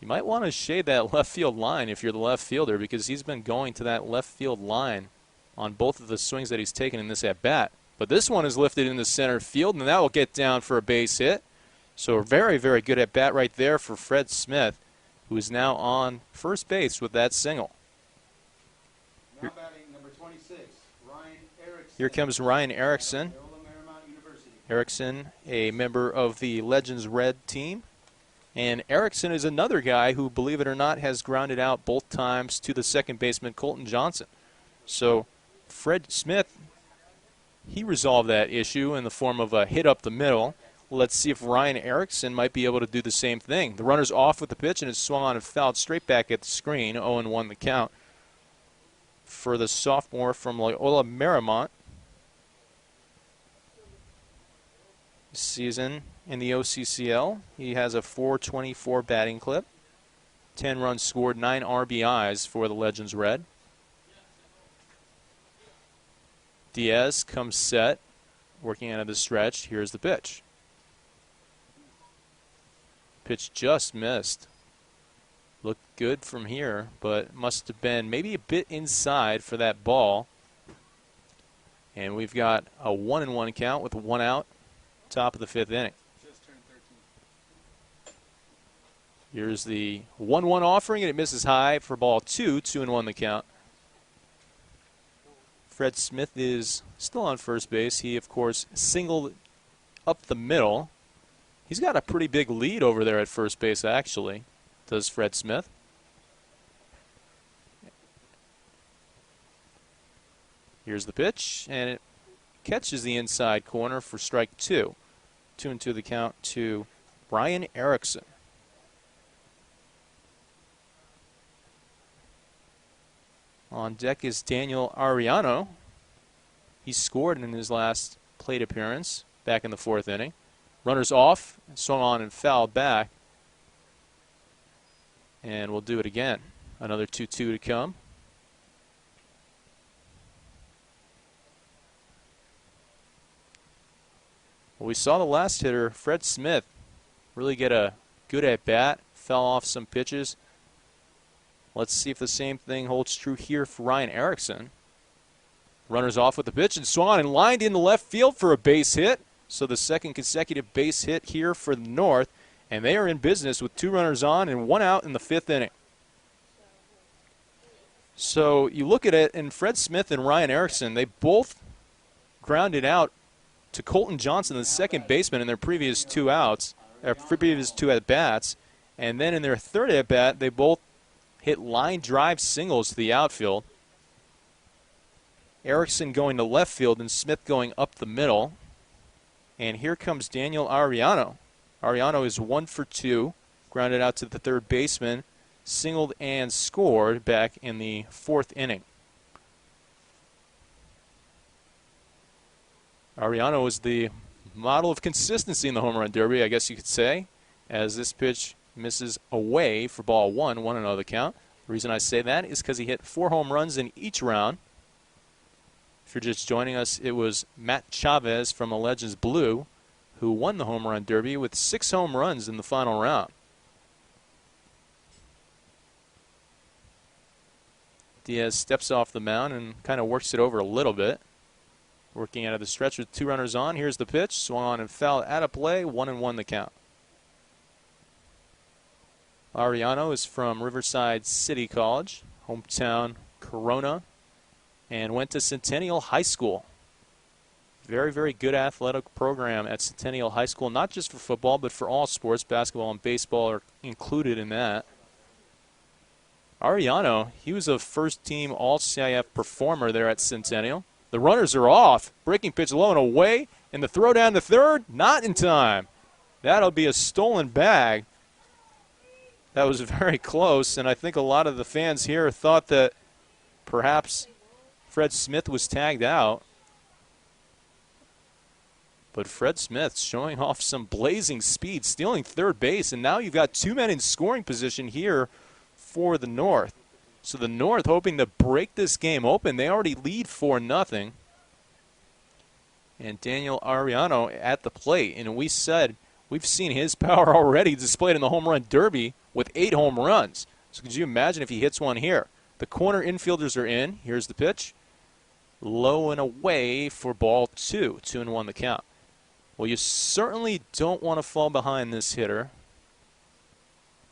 You might want to shade that left field line if you're the left fielder, because he's been going to that left field line on both of the swings that he's taken in this at-bat. But this one is lifted into center field, and that will get down for a base hit. So a very, very good at-bat right there for Fred Smith, who is now on first base with that single. Now batting number 26, Ryan Erickson. Here comes Ryan Erickson. Erickson, a member of the Legends Red team. And Erickson is another guy who, believe it or not, has grounded out both times to the second baseman, Colton Johnson. So Fred Smith, he resolved that issue in the form of a hit up the middle. Let's see if Ryan Erickson might be able to do the same thing. The runner's off with the pitch, and it's swung on and fouled straight back at the screen. 0-1 the count for the sophomore from Loyola Marymount. This season in the OCCL, he has a .424 batting clip, 10 runs scored, 9 RBIs for the Legends Red. Diaz comes set, working out of the stretch. Here's the pitch. Pitch just missed. Looked good from here, but must have been maybe a bit inside for that ball. And we've got a 1-1 count with 1 out, top of the 5th inning. Just turned 13. Here's the 1-1 offering, and it misses high for ball 2, 2-1 the count. Fred Smith is still on first base. He, of course, singled up the middle. He's got a pretty big lead over there at first base, actually, does Fred Smith. Here's the pitch, and it catches the inside corner for strike 2. 2-2 the count to Ryan Erickson. On deck is Daniel Ariano. He scored in his last plate appearance back in the 4th inning. Runners off, swung on and fouled back. And we'll do it again. Another 2-2 to come. Well, we saw the last hitter, Fred Smith, really get a good at-bat, fell off some pitches. Let's see if the same thing holds true here for Ryan Erickson. Runners off with the pitch, and swung on and lined into left field for a base hit. So the second consecutive base hit here for the North, and they are in business with 2 runners on and 1 out in the 5th inning. So you look at it, and Fred Smith and Ryan Erickson, they both grounded out to Colton Johnson, the second baseman, in their previous 2 outs, or previous 2 at-bats. And then in their 3rd at-bat, they both hit line drive singles to the outfield. Erickson going to left field and Smith going up the middle. And here comes Daniel Ariano. Ariano is 1 for 2, grounded out to the 3rd baseman, singled and scored back in the 4th inning. Ariano is the model of consistency in the home run derby, I guess you could say, as this pitch misses away for ball 1, 1-0 the count. The reason I say that is because he hit 4 home runs in each round. If you're just joining us, it was Matt Chavez from the Legends Blue who won the home run derby with 6 home runs in the final round. Diaz steps off the mound and kind of works it over a little bit. Working out of the stretch with 2 runners on. Here's the pitch. Swung on and fouled out of play. 1-1 the count. Ariano is from Riverside City College, hometown Corona, and went to Centennial High School. Very, very good athletic program at Centennial High School, not just for football, but for all sports. Basketball and baseball are included in that. Ariano, he was a first-team All-CIF performer there at Centennial. The runners are off. Breaking pitch low and away, and the throw down to third, not in time. That'll be a stolen bag. That was very close, and I think a lot of the fans here thought that perhaps Fred Smith was tagged out. But Fred Smith showing off some blazing speed, stealing third base, and now you've got two men in scoring position here for the North. So the North hoping to break this game open. They already lead 4-0. And Daniel Ariano at the plate. And we said we've seen his power already displayed in the home run derby with 8 home runs. So could you imagine if he hits one here? The corner infielders are in. Here's the pitch. Low and away for ball 2. 2-1 the count. Well, you certainly don't want to fall behind this hitter.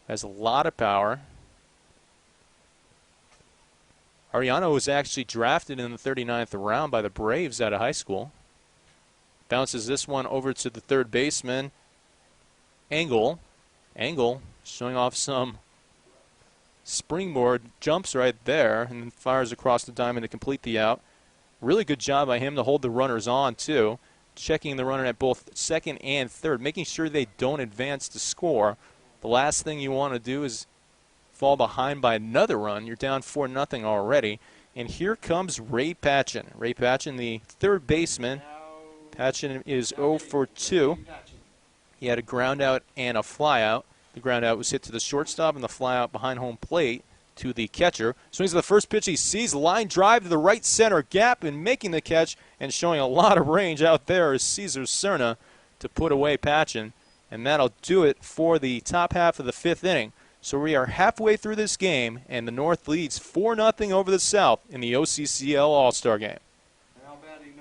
Has a lot of power. Ariano was actually drafted in the 39th round by the Braves out of high school. Bounces this one over to the third baseman, Engel. Engel showing off some springboard jumps right there and then fires across the diamond to complete the out. Really good job by him to hold the runners on, too. Checking the runner at both second and third, making sure they don't advance to score. The last thing you want to do is fall behind by another run. You're down 4-0 already. And here comes Ray Patchen. Ray Patchen, the third baseman. Patchen is 0 for 2. He had a ground out and a fly out. The ground out was hit to the shortstop and the fly out behind home plate to the catcher. Swings at the first pitch he sees. Line drive to the right center gap and making the catch and showing a lot of range out there is Cesar Cerna to put away Patchen. And that'll do it for the top half of the 5th inning. So we are halfway through this game, and the North leads 4-0 over the South in the OCCL All-Star game.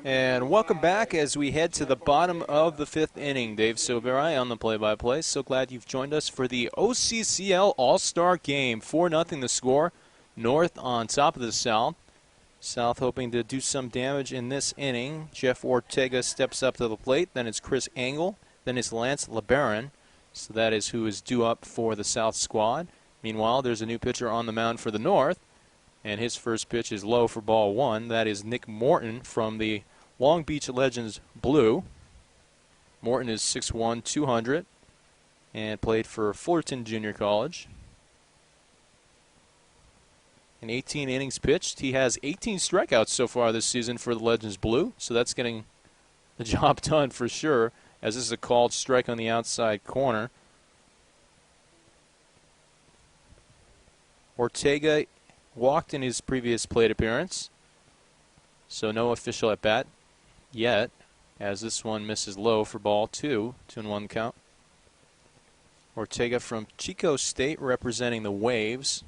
And welcome back as we head to the bottom of the 5th inning. Dave Silverai on the play-by-play. So glad you've joined us for the OCCL All-Star game. 4-0 the score. North on top of the South. South hoping to do some damage in this inning. Jeff Ortega steps up to the plate. Then it's Chris Engel. Then it's Lance LeBaron. So that is who is due up for the South squad. Meanwhile, there's a new pitcher on the mound for the North. And his first pitch is low for ball 1. That is Nick Morton from the Long Beach Legends Blue. Morton is 6'1", 200, and played for Fullerton Junior College. In 18 innings pitched, he has 18 strikeouts so far this season for the Legends Blue, so that's getting the job done for sure, as this is a called strike on the outside corner. Ortega walked in his previous plate appearance, so no official at bat yet, as this one misses low for ball 2. 2-1 count. Ortega from Chico State representing the Waves.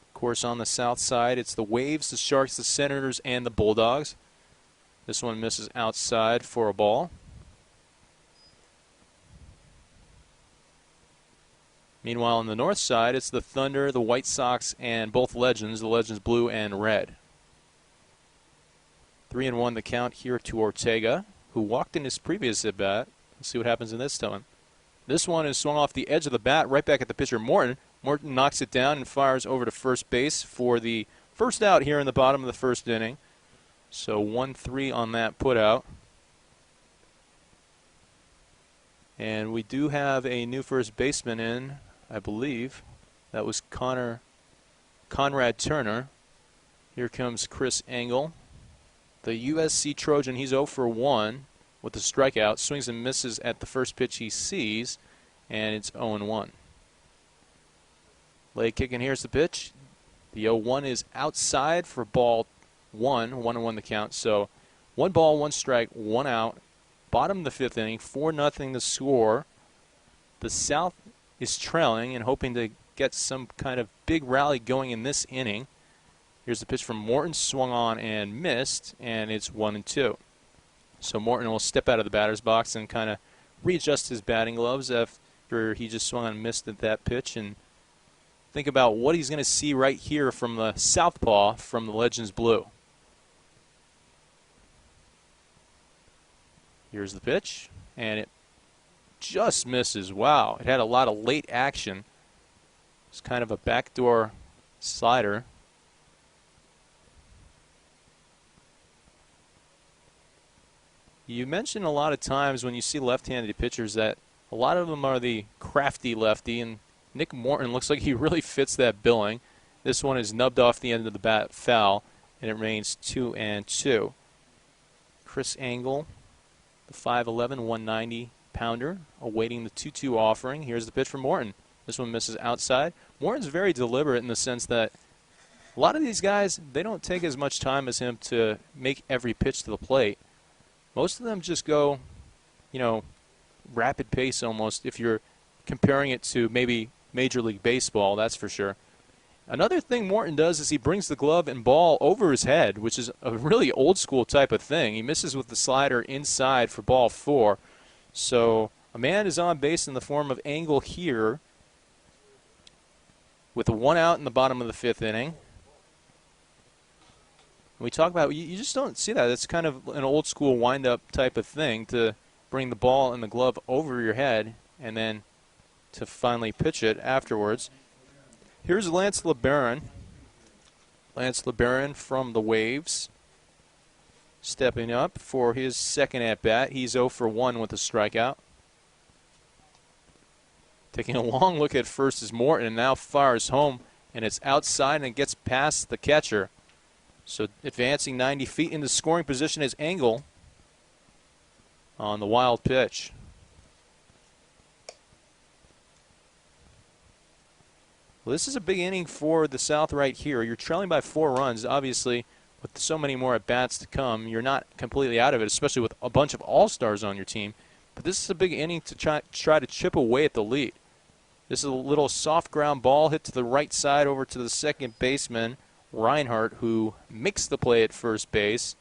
Of course, on the south side, it's the Waves, the Sharks, the Senators, and the Bulldogs. This one misses outside for a ball. Meanwhile, on the north side, it's the Thunder, the White Sox, and both Legends, the Legends Blue and Red. 3-1 the count here to Ortega, who walked in his previous at-bat. Let's see what happens in this one. This one is swung off the edge of the bat, right back at the pitcher, Morton. Morton knocks it down and fires over to first base for the first out here in the bottom of the 1st inning. So 1-3 on that put out. And we do have a new first baseman in, I believe. That was Conrad Turner. Here comes Chris Engel. The USC Trojan, he's 0 for 1 with the strikeout. Swings and misses at the first pitch he sees, and it's 0-1. Leg kick, and here's the pitch. The 0-1 is outside for ball 1. 1-1 the count. So 1 ball, 1 strike, 1 out. Bottom of the 5th inning, 4-0 the score. The South is trailing and hoping to get some kind of big rally going in this inning. Here's the pitch from Morton, swung on and missed, and it's 1-2. So Morton will step out of the batter's box and kind of readjust his batting gloves after he just swung on and missed at that pitch, and think about what he's going to see right here from the southpaw from the Legends Blue. Here's the pitch, and it just misses. Wow, it had a lot of late action. It's kind of a backdoor slider. You mentioned a lot of times when you see left-handed pitchers that a lot of them are the crafty lefty, and Nick Morton looks like he really fits that billing. This one is nubbed off the end of the bat foul, and it remains 2-2. Chris Angle, the 5'11", 190-pounder, awaiting the 2-2 offering. Here's the pitch from Morton. This one misses outside. Morton's very deliberate in the sense that a lot of these guys, they don't take as much time as him to make every pitch to the plate. Most of them just go, rapid pace almost, if you're comparing it to maybe Major League Baseball, that's for sure. Another thing Morton does is he brings the glove and ball over his head, which is a really old school type of thing. He misses with the slider inside for ball 4. So a man is on base in the form of Angle here with a 1 out in the bottom of the 5th inning. We talk about, you just don't see that. It's kind of an old school wind-up type of thing to bring the ball and the glove over your head and then to finally pitch it afterwards. Here's Lance LeBaron. Lance LeBaron from the Waves stepping up for his second at-bat. He's 0 for 1 with a strikeout. Taking a long look at first is Morton, and now fires home, and it's outside and it gets past the catcher. So advancing 90 feet into scoring position is Angle on the wild pitch. Well, this is a big inning for the South right here. You're trailing by 4 runs. Obviously, with so many more at-bats to come, you're not completely out of it, especially with a bunch of all-stars on your team. But this is a big inning to try to chip away at the lead. This is a little soft ground ball hit to the right side over to the second baseman, Reinhardt, who makes the play at first base.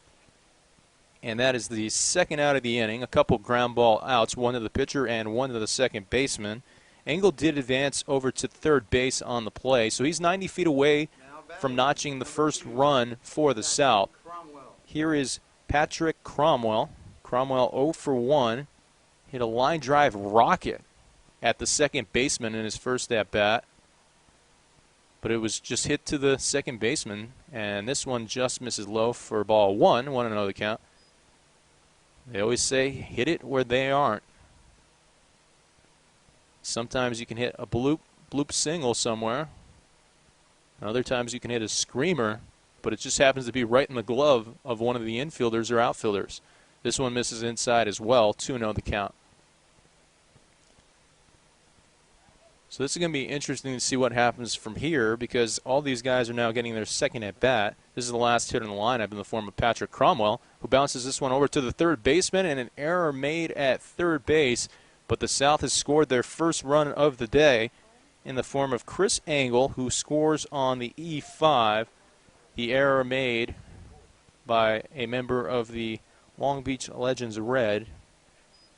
And that is the second out of the inning. A couple ground ball outs, one to the pitcher and one to the second baseman. Angle did advance over to third base on the play, so he's 90 feet away from notching the first run for the South. Here is Patrick Cromwell. Cromwell 0 for 1. Hit a line drive rocket at the second baseman in his first at-bat. But it was just hit to the second baseman, and this one just misses low for ball 1, 1-0 the count. They always say, hit it where they aren't. Sometimes you can hit a bloop single somewhere. Other times you can hit a screamer, but it just happens to be right in the glove of one of the infielders or outfielders. This one misses inside as well, 2-0 the count. So this is going to be interesting to see what happens from here because all these guys are now getting their second at-bat. This is the last hitter in the lineup in the form of Patrick Cromwell, who bounces this one over to the third baseman, and an error made at third base. But the South has scored their first run of the day in the form of Chris Angle, who scores on the E5. The error made by a member of the Long Beach Legends Red,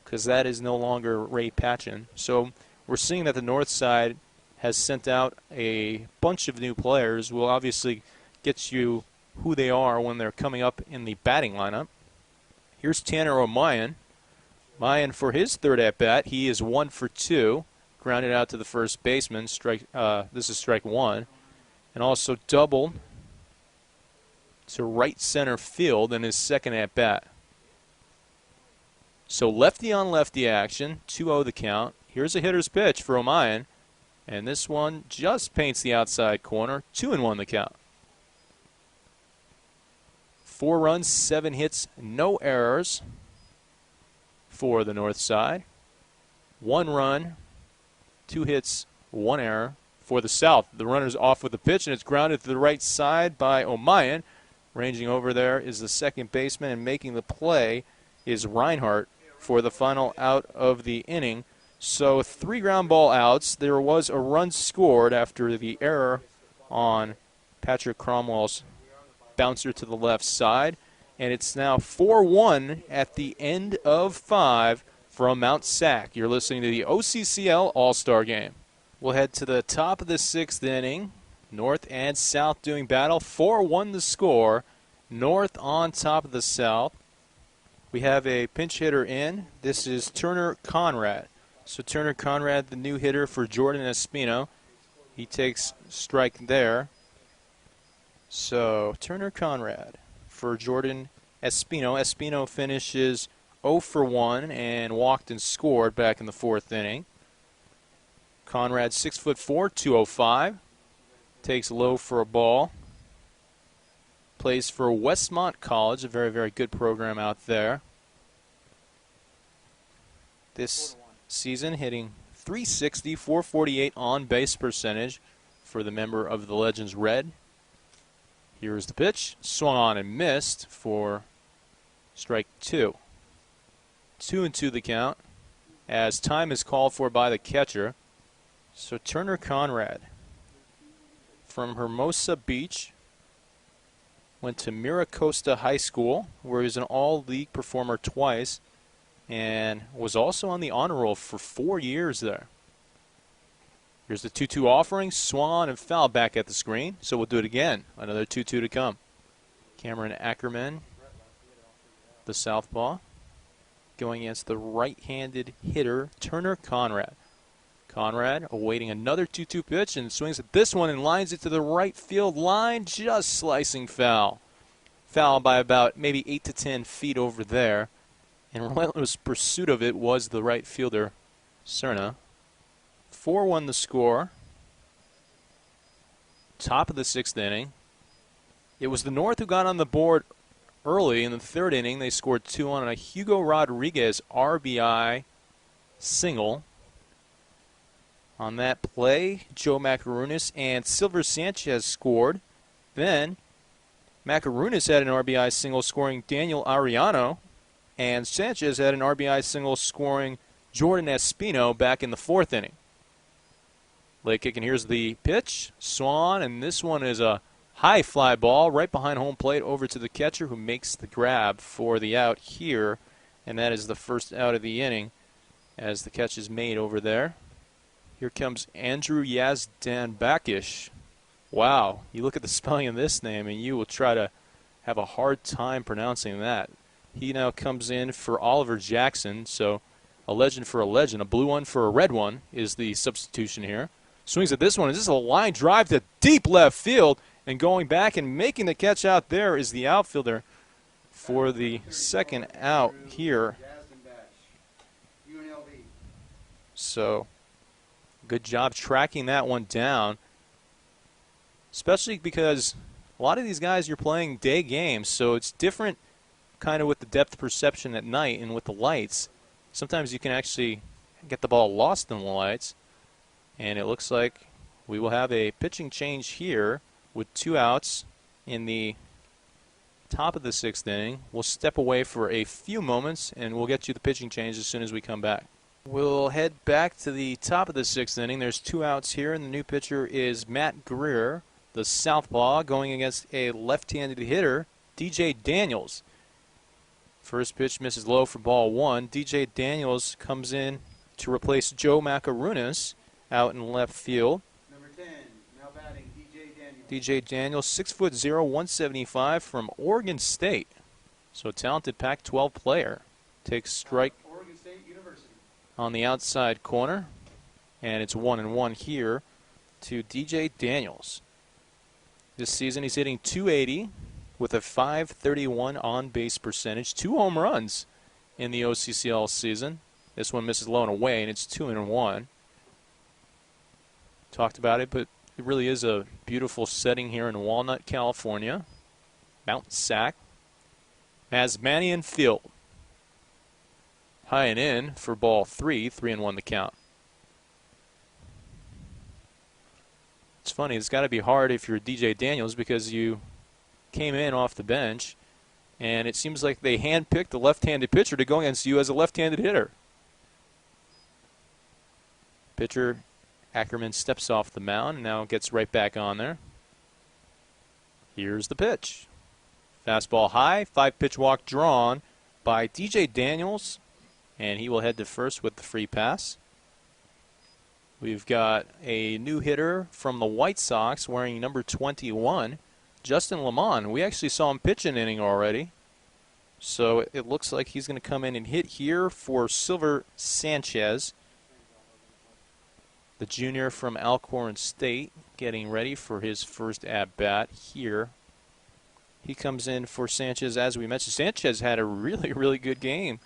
because that is no longer Ray Patchen. So we're seeing that the North Side has sent out a bunch of new players. We'll obviously get you who they are when they're coming up in the batting lineup. Here's Tanner O'Mayan. Mayan for his third at-bat, he is 1 for 2. Grounded out to the first baseman. This is strike 1. And also doubled to right center field in his second at-bat. So lefty on lefty action, 2-0 the count. Here's a hitter's pitch for O'Mayan. And this one just paints the outside corner, 2-1 the count. 4 runs, 7 hits, no errors for the North Side. 1 run, 2 hits, 1 error for the South. The runner's off with the pitch, and it's grounded to the right side by O'Mayan. Ranging over there is the second baseman, and making the play is Reinhardt for the final out of the inning. So 3 ground ball outs. There was a run scored after the error on Patrick Cromwell's bouncer to the left side. And it's now 4-1 at the end of 5 from Mount Sac. You're listening to the OCCL All-Star Game. We'll head to the top of the 6th inning. North and South doing battle. 4-1 the score. North on top of the South. We have a pinch hitter in. This is Turner Conrad. So Turner Conrad, the new hitter for Jordan Espino. He takes strike there. So Turner Conrad for Jordan Espino. Espino finishes 0 for 1 and walked and scored back in the 4th inning. Conrad 6'4", 205. takes low for a ball. Plays for Westmont College, a very, very good program out there. This season hitting .360, .448 on base percentage for the member of the Legends Red. Here's the pitch. Swung on and missed for strike 2. 2-2 the count as time is called for by the catcher. So Turner Conrad from Hermosa Beach went to Miracosta High School, where he was an all-league performer twice and was also on the honor roll for 4 years there. Here's the 2-2 offering, swung on and foul back at the screen, so we'll do it again. Another 2-2 to come. Cameron Ackerman, the southpaw, going against the right-handed hitter, Turner Conrad. Conrad awaiting another 2-2 pitch and swings at this one and lines it to the right field line, just slicing foul. Foul by about maybe 8 to 10 feet over there. In relentless pursuit of it was the right fielder, Cerna. 4-1 the score. Top of the 6th inning. It was the North who got on the board early in the 3rd inning. They scored 2 on a Hugo Rodriguez RBI single. On that play, Joe Macarunas and Silver Sanchez scored. Then Macarunas had an RBI single scoring Daniel Ariano, and Sanchez had an RBI single scoring Jordan Espino back in the 4th inning. Late kick, and here's the pitch. Swan, and this one is a high fly ball right behind home plate over to the catcher, who makes the grab for the out here, and that is the first out of the inning as the catch is made over there. Here comes Andrew Yazdanbakish. Wow, you look at the spelling of this name and you will try to have a hard time pronouncing that. He now comes in for Oliver Jackson, so a legend for a legend. A blue one for a red one is the substitution here. Swings at this one. This is a line drive to deep left field, and going back and making the catch out there is the outfielder for the second out here. So good job tracking that one down, especially because a lot of these guys, you're playing day games, so it's different kind of with the depth perception at night and with the lights. Sometimes you can actually get the ball lost in the lights, and it looks like we will have a pitching change here with 2 outs in the top of the 6th inning. We'll step away for a few moments, and we'll get you the pitching change as soon as we come back. We'll head back to the top of the 6th inning. There's 2 outs here, and the new pitcher is Matt Greer, the southpaw, going against a left-handed hitter, DJ Daniels. First pitch misses low for ball 1. DJ Daniels comes in to replace Joe Macarunas out in left field. Number 10, now batting, DJ Daniels. DJ Daniels, 6'0", 175 from Oregon State. So a talented Pac-12 player. Takes strike Oregon State University. On the outside corner, and it's 1-1 here to DJ Daniels. This season he's hitting .280 with a .531 on-base percentage, 2 home runs in the OCCL season. This one misses low and away, and it's 2-1. Talked about it, but it really is a beautiful setting here in Walnut, California. Mount Sac, Masmanian Field. High and in for ball 3, 3-1 the count. It's funny, it's got to be hard if you're DJ Daniels because you came in off the bench, and it seems like they handpicked the left-handed pitcher to go against you as a left-handed hitter. Pitcher Ackerman steps off the mound and now gets right back on there. Here's the pitch. Fastball high, 5-pitch walk drawn by DJ Daniels, and he will head to first with the free pass. We've got a new hitter from the White Sox wearing number 21, Justin Lamont. We actually saw him pitch an inning already, so it looks like he's going to come in and hit here for Silver Sanchez, the junior from Alcorn State, getting ready for his first at-bat here. He comes in for Sanchez, as we mentioned. Sanchez had a really, really good game.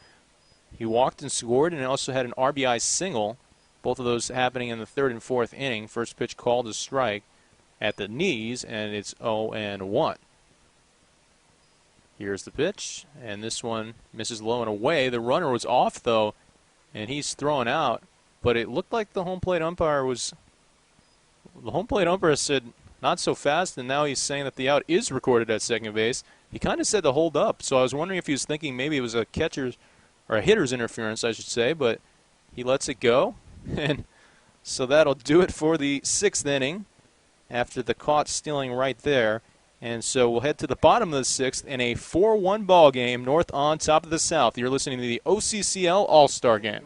He walked and scored and also had an RBI single, both of those happening in the 3rd and 4th inning. First pitch called a strike. at the knees, and it's 0-1. Here's the pitch, and this one misses low and away. The runner was off, though, and he's thrown out. But it looked like the home plate umpire said not so fast, and now he's saying that the out is recorded at second base. He kind of said to hold up, so I was wondering if he was thinking maybe it was a catcher's or a hitter's interference, I should say, but he lets it go. And so that'll do it for the 6th inning after the caught stealing right there. And so we'll head to the bottom of the 6th in a 4-1 ball game, North on top of the South. You're listening to the OCCL All-Star Game.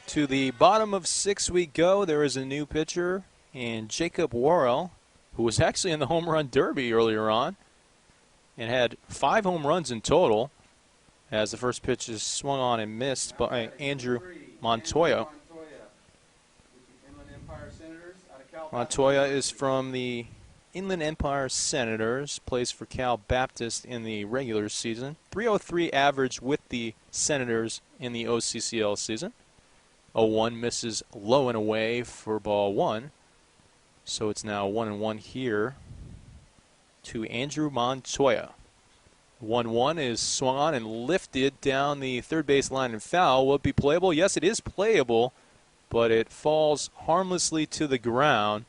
To the bottom of 6 we go. There is a new pitcher in Jacob Worrell, who was actually in the home run derby earlier on and had 5 home runs in total, as the first pitch is swung on and missed by Andrew Montoya. Montoya is from the Inland Empire Senators, plays for Cal Baptist in the regular season. .303 average with the Senators in the OCCL season. 0-1 misses low and away for ball 1. So it's now 1-1 here to Andrew Montoya. 1-1 is swung on and lifted down the third base line and foul. Will it be playable? Yes, it is playable, but it falls harmlessly to the ground.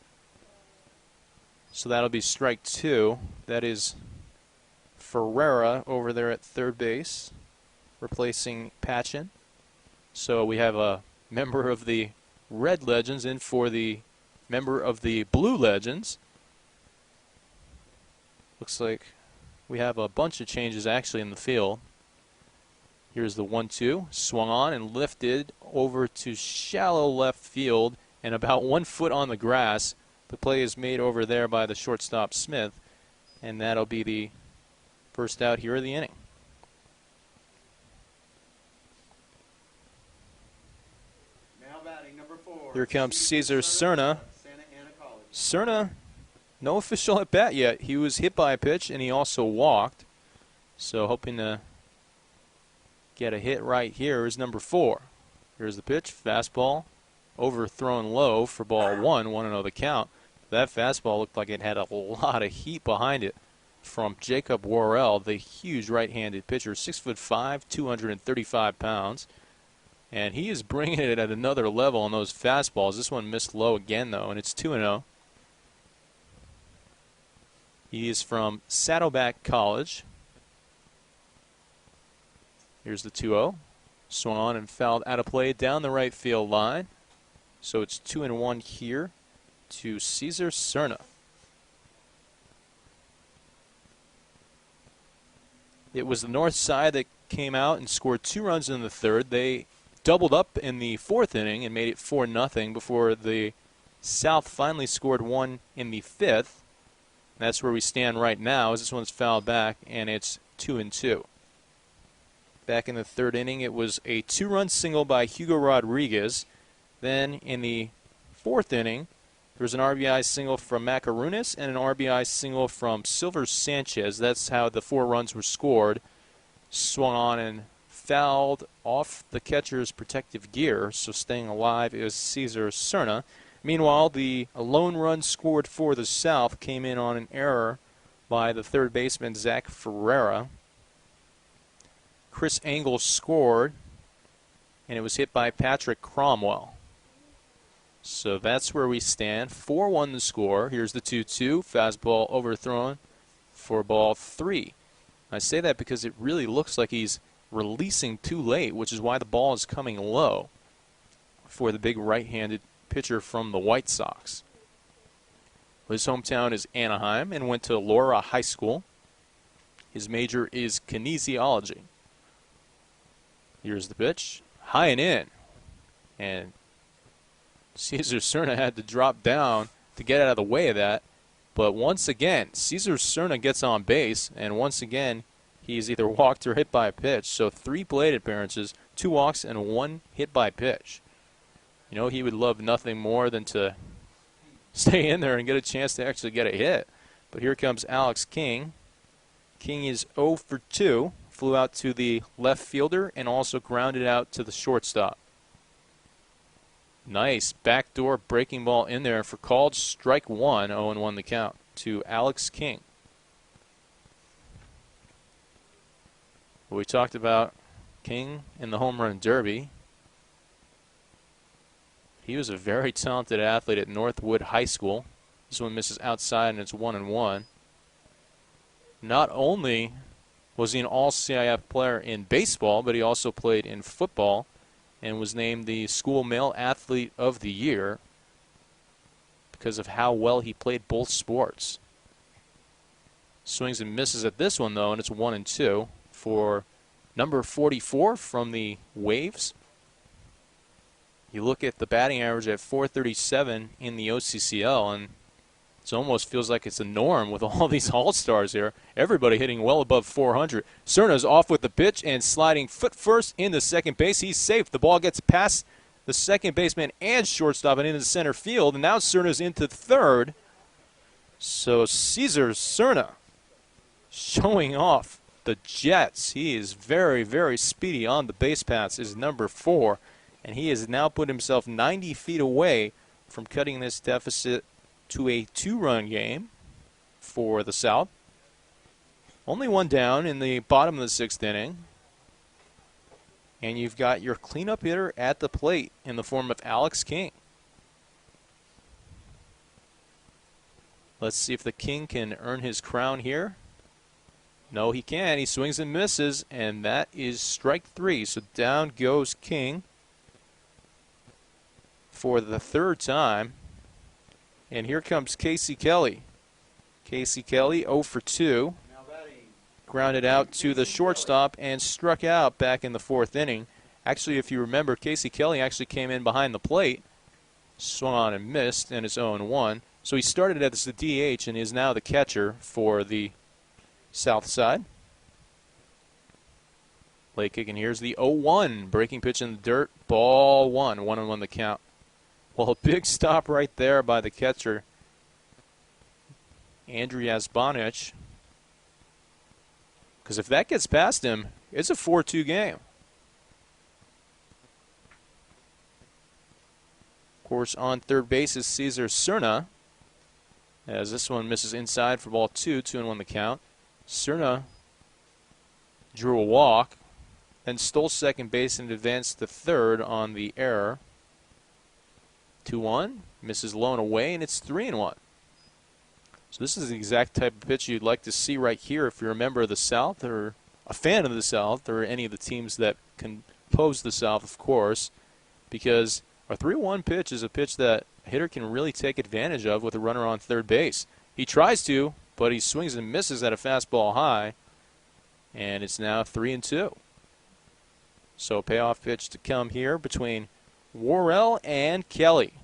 So that'll be strike 2. That is Ferreira over there at third base, replacing Patchen. So we have a member of the Red Legends in for the member of the Blue Legends. Looks like we have a bunch of changes actually in the field. Here's the 1-2, swung on and lifted over to shallow left field and about 1 foot on the grass. The play is made over there by the shortstop Smith, and that'll be the first out here of the inning. Now batting number 4. Here comes Cesar Cerna. Cerna, no official at bat yet. He was hit by a pitch and he also walked. So hoping to get a hit right here is number 4. Here's the pitch, fastball, overthrown low for ball 1, 1-0 the count. That fastball looked like it had a lot of heat behind it from Jacob Worrell, the huge right-handed pitcher, 6'5", 235 pounds. And he is bringing it at another level on those fastballs. This one missed low again, though, and it's 2-0. He is from Saddleback College. Here's the 2-0. Swung on and fouled out of play down the right field line. So it's 2-1 here to Cesar Cerna. It was the north side that came out and scored 2 runs in the 3rd. They doubled up in the 4th inning and made it 4-0 before the south finally scored 1 in the 5th. That's where we stand right now, as this one's fouled back, and it's 2-2. Back in the 3rd inning, it was a 2-run single by Hugo Rodriguez. Then in the 4th inning, there was an RBI single from Macarunas and an RBI single from Silver Sanchez. That's how the 4 runs were scored. Swung on and fouled off the catcher's protective gear, so staying alive is Cesar Cerna. Meanwhile, the lone run scored for the South came in on an error by the third baseman, Zach Ferreira. Chris Engel scored, and it was hit by Patrick Cromwell. So that's where we stand. 4-1 the score. Here's the 2-2. Fastball overthrown for ball 3. I say that because it really looks like he's releasing too late, which is why the ball is coming low for the big right-handed pitcher from the White Sox. His hometown is Anaheim and went to Laura High School. His major is kinesiology. Here's the pitch. High and in. And Cesar Cerna had to drop down to get out of the way of that. But once again, Cesar Cerna gets on base, and once again, he's either walked or hit by a pitch. So 3 plate appearances, 2 walks, and 1 hit by pitch. You know, he would love nothing more than to stay in there and get a chance to actually get a hit. But here comes Alex King. King is 0 for 2. Flew out to the left fielder and also grounded out to the shortstop. Nice backdoor breaking ball in there for called strike 1, 0-1 the count. to Alex King. We talked about King in the home run derby. He was a very talented athlete at Northwood High School. This one misses outside, and it's 1-1. Not only was he an all-CIF player in baseball, but he also played in football and was named the school male athlete of the year because of how well he played both sports. Swings and misses at this one, though, and it's 1-2 for number 44 from the Waves. You look at the batting average at .437 in the OCCL, and it almost feels like it's a norm with all these All-Stars here. Everybody hitting well above 400. Cerna's off with the pitch and sliding foot first into second base. He's safe. The ball gets past the second baseman and shortstop and into center field, and now Cerna's into third. So Cesar Cerna showing off the Jets. He is very, very speedy on the base paths, is number 4. And he has now put himself 90 feet away from cutting this deficit to a 2-run game for the South. Only one down in the bottom of the 6th inning. And you've got your cleanup hitter at the plate in the form of Alex King. Let's see if the King can earn his crown here. No, he can't. He swings and misses, and that is strike 3. So down goes King for the 3rd time. And here comes Casey Kelly. Casey Kelly 0 for 2. Grounded out to the shortstop and struck out back in the 4th inning. Actually, if you remember, Casey Kelly actually came in behind the plate, swung on and missed, and it's 0-1. So he started as the DH and is now the catcher for the South side. Late kick, and here's the 0-1. Breaking pitch in the dirt. Ball 1. 1-1 the count. Well, a big stop right there by the catcher, Andrew Yazbanich. Because if that gets past him, it's a 4-2 game. Of course, on third base is Cesar Cerna, as this one misses inside for ball 2, 2-1 the count. Cerna drew a walk, then stole second base and advanced to third on the error. 2-1, misses low and away, and it's 3-1. So this is the exact type of pitch you'd like to see right here if you're a member of the South or a fan of the South or any of the teams that compose the South, of course, because a 3-1 pitch is a pitch that a hitter can really take advantage of with a runner on third base. He tries to, but he swings and misses at a fastball high, and it's now 3-2. So payoff pitch to come here between Worrell and Kelly.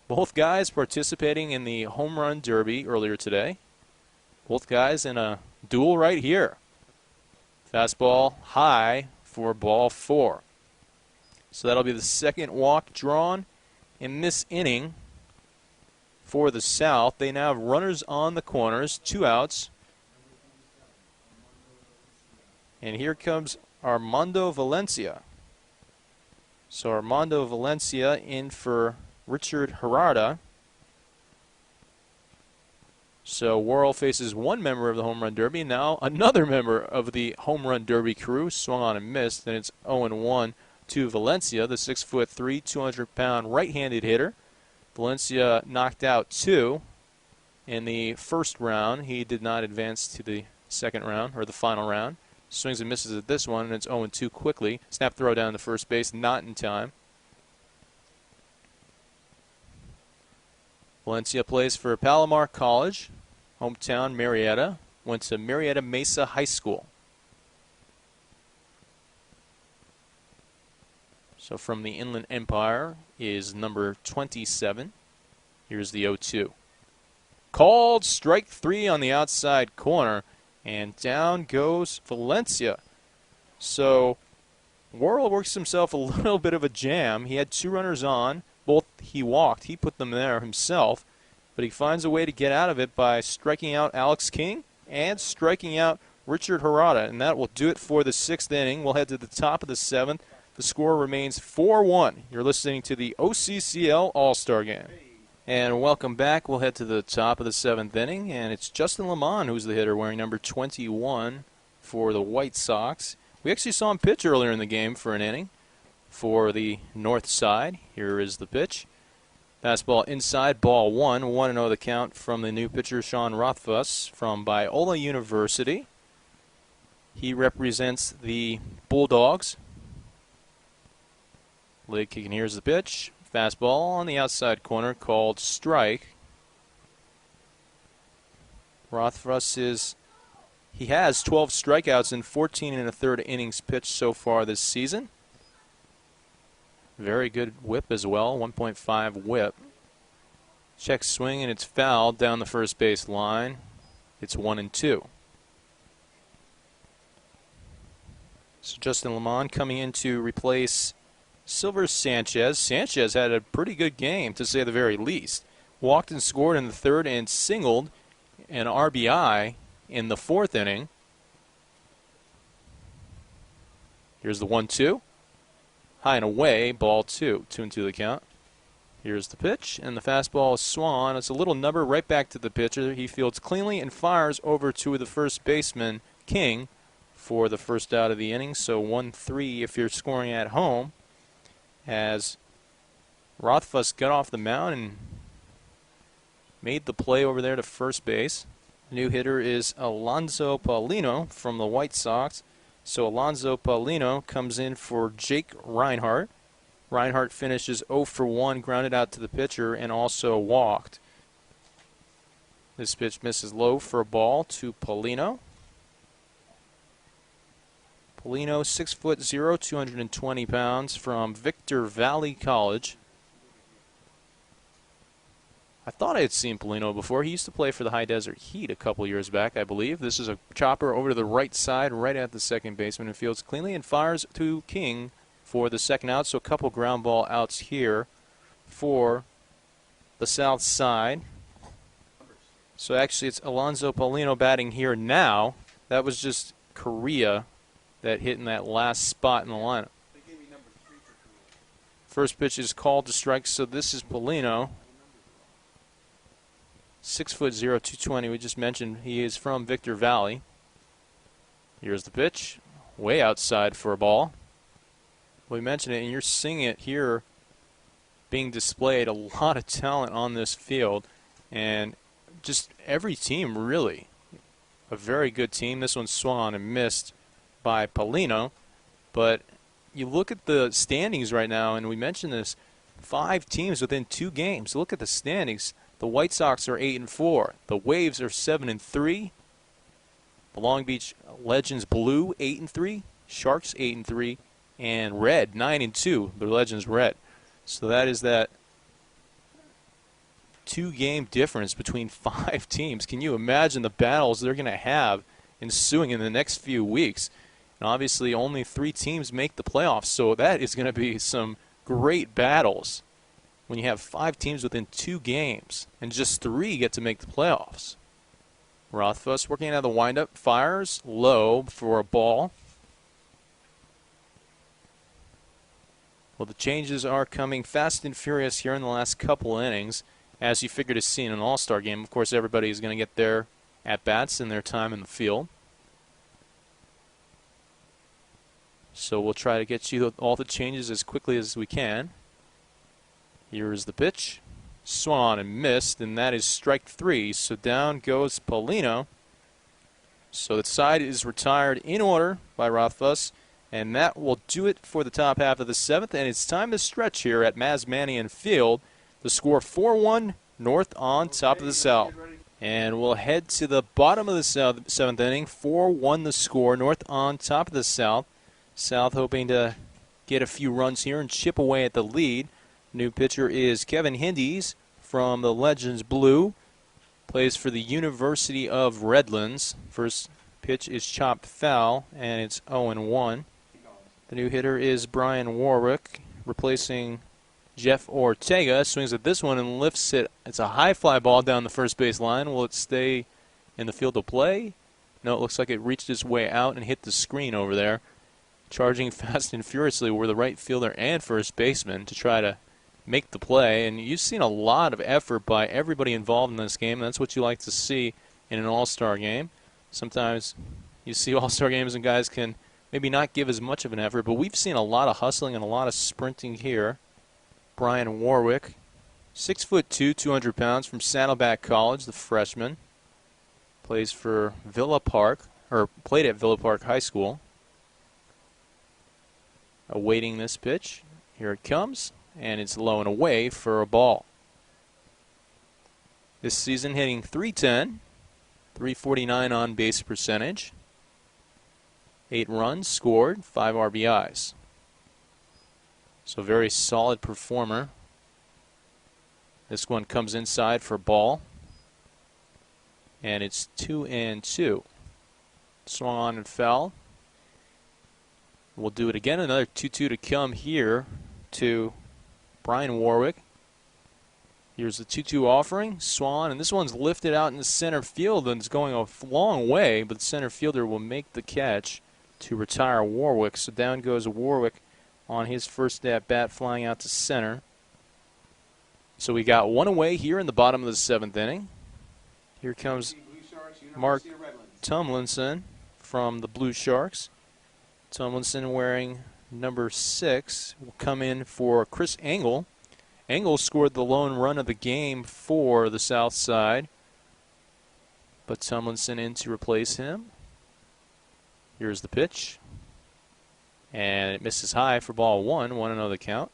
Both guys participating in the home run derby earlier today. Both guys in a duel right here. Fastball high for ball 4. So that'll be the second walk drawn in this inning for the South. They now have runners on the corners, 2 outs. And here comes Armando Valencia. So Armando Valencia in for Richard Herrada. So Worrell faces one member of the home run derby. Now another member of the home run derby crew swung on and missed. And it's 0-1 to Valencia, the 6'3", 200-pound right-handed hitter. Valencia knocked out 2 in the first round. He did not advance to the second round or the final round. Swings and misses at this one, and it's 0-2 quickly. Snap throw down to first base, not in time. Valencia plays for Palomar College, hometown Marietta. Went to Marietta Mesa High School. So from the Inland Empire is number 27. Here's the 0-2. Called strike 3 on the outside corner. And down goes Valencia. So Worrell works himself a little bit of a jam. He had 2 runners on. Both he walked. He put them there himself. But he finds a way to get out of it by striking out Alex King and striking out Richard Herrada. And that will do it for the 6th inning. We'll head to the top of the 7th. The score remains 4-1. You're listening to the OCCL All-Star Game. And welcome back. We'll head to the top of the 7th inning, and it's Justin Lamont who's the hitter, wearing number 21 for the White Sox. We actually saw him pitch earlier in the game for an inning for the north side. Here is the pitch. Fastball inside, ball 1. 1-0 the count from the new pitcher, Sean Rothfuss from Biola University. He represents the Bulldogs. Leg kick, and here's the pitch. Fastball on the outside corner, called strike. Rothfuss he has 12 strikeouts in 14 1/3 innings pitched so far this season. Very good whip as well, 1.5 whip. Check swing, and it's fouled down the first base line. It's 1-2. So Justin Lamont coming in to replace Silver Sanchez. Sanchez had a pretty good game, to say the very least. Walked and scored in the 3rd and singled an RBI in the 4th inning. Here's the 1-2. High and away, ball 2. 2-2 the count. Here's the pitch, and the fastball is swung. It's a little number right back to the pitcher. He fields cleanly and fires over to the first baseman, King, for the first out of the inning. So 1-3 if you're scoring at home, as Rothfuss got off the mound and made the play over there to first base. The new hitter is Alonso Paulino from the White Sox. So Alonso Paulino comes in for Jake Reinhardt. Reinhardt finishes 0 for 1, grounded out to the pitcher, and also walked. This pitch misses low for a ball to Paulino. Paulino, 6'0", 220 pounds, from Victor Valley College. I thought I had seen Paulino before. He used to play for the High Desert Heat a couple years back, I believe. This is a chopper over to the right side, right at the second baseman, and fields cleanly and fires to King for the second out. So a couple ground ball outs here for the south side. So actually it's Alonso Paulino batting here now. That was just Correa that hit in that last spot in the lineup. First pitch is called to strike, so this is Paulino. 6'0", 220. We just mentioned he is from Victor Valley. Here's the pitch. Way outside for a ball. We mentioned it, and you're seeing it here being displayed. A lot of talent on this field, and just every team really. A very good team. This one swung on and missed by Paulino, but you look at the standings right now, and we mentioned this, 5 teams within 2 games. Look at the standings. The White Sox are 8-4. The Waves are 7-3. The Long Beach Legends Blue 8-3. Sharks 8-3, and Red 9-2. The Legends Red. So that is that 2-game difference between 5 teams. Can you imagine the battles they're going to have ensuing in the next few weeks? And obviously only 3 teams make the playoffs, so that is going to be some great battles when you have 5 teams within 2 games and just 3 get to make the playoffs. Rothfuss working out of the windup, fires low for a ball. Well, the changes are coming fast and furious here in the last couple innings, as you figure to see in an all-star game. Of course, everybody is going to get their at-bats and their time in the field. So we'll try to get you all the changes as quickly as we can. Here is the pitch. Swung on and missed, and that is strike 3. So down goes Paulino. So the side is retired in order by Rothfuss, and that will do it for the top half of the 7th. And it's time to stretch here at Mazmanian Field. The score 4-1 North on top of the South. And we'll head to the bottom of the 7th inning. 4-1 the score. North on top of the South. South hoping to get a few runs here and chip away at the lead. New pitcher is Kevin Hindies from the Legends Blue. Plays for the University of Redlands. First pitch is chopped foul, and it's 0-1. The new hitter is Brian Warwick, replacing Jeff Ortega. Swings at this one and lifts it. It's a high fly ball down the first base line. Will it stay in the field of play? No, it looks like it reached its way out and hit the screen over there. Charging fast and furiously were the right fielder and first baseman to try to make the play. And you've seen a lot of effort by everybody involved in this game. That's what you like to see in an all-star game. Sometimes you see all-star games and guys can maybe not give as much of an effort, but we've seen a lot of hustling and a lot of sprinting here. Brian Warwick, 6'2", 200 pounds, from Saddleback College, the freshman. Plays for Villa Park, or played at Villa Park High School. Awaiting this pitch. Here it comes, and it's low and away for a ball. This season hitting .310, .349 on base percentage. 8 runs scored, 5 RBIs. So very solid performer. This one comes inside for a ball. And it's 2-2. Swung on and foul. We'll do it again. Another 2-2 to come here to Brian Warwick. Here's the 2-2 offering. Swung, and this one's lifted out in the center field, and it's going a long way, but the center fielder will make the catch to retire Warwick. So down goes Warwick on his first at bat, flying out to center. So we got one away here in the bottom of the 7th inning. Here comes Mark Tomlinson from the Blue Sharks. Tomlinson, wearing number 6, will come in for Chris Engel. Engel scored the lone run of the game for the South Side, but Tomlinson in to replace him. Here's the pitch, and it misses high for ball 1. 1-0 the count.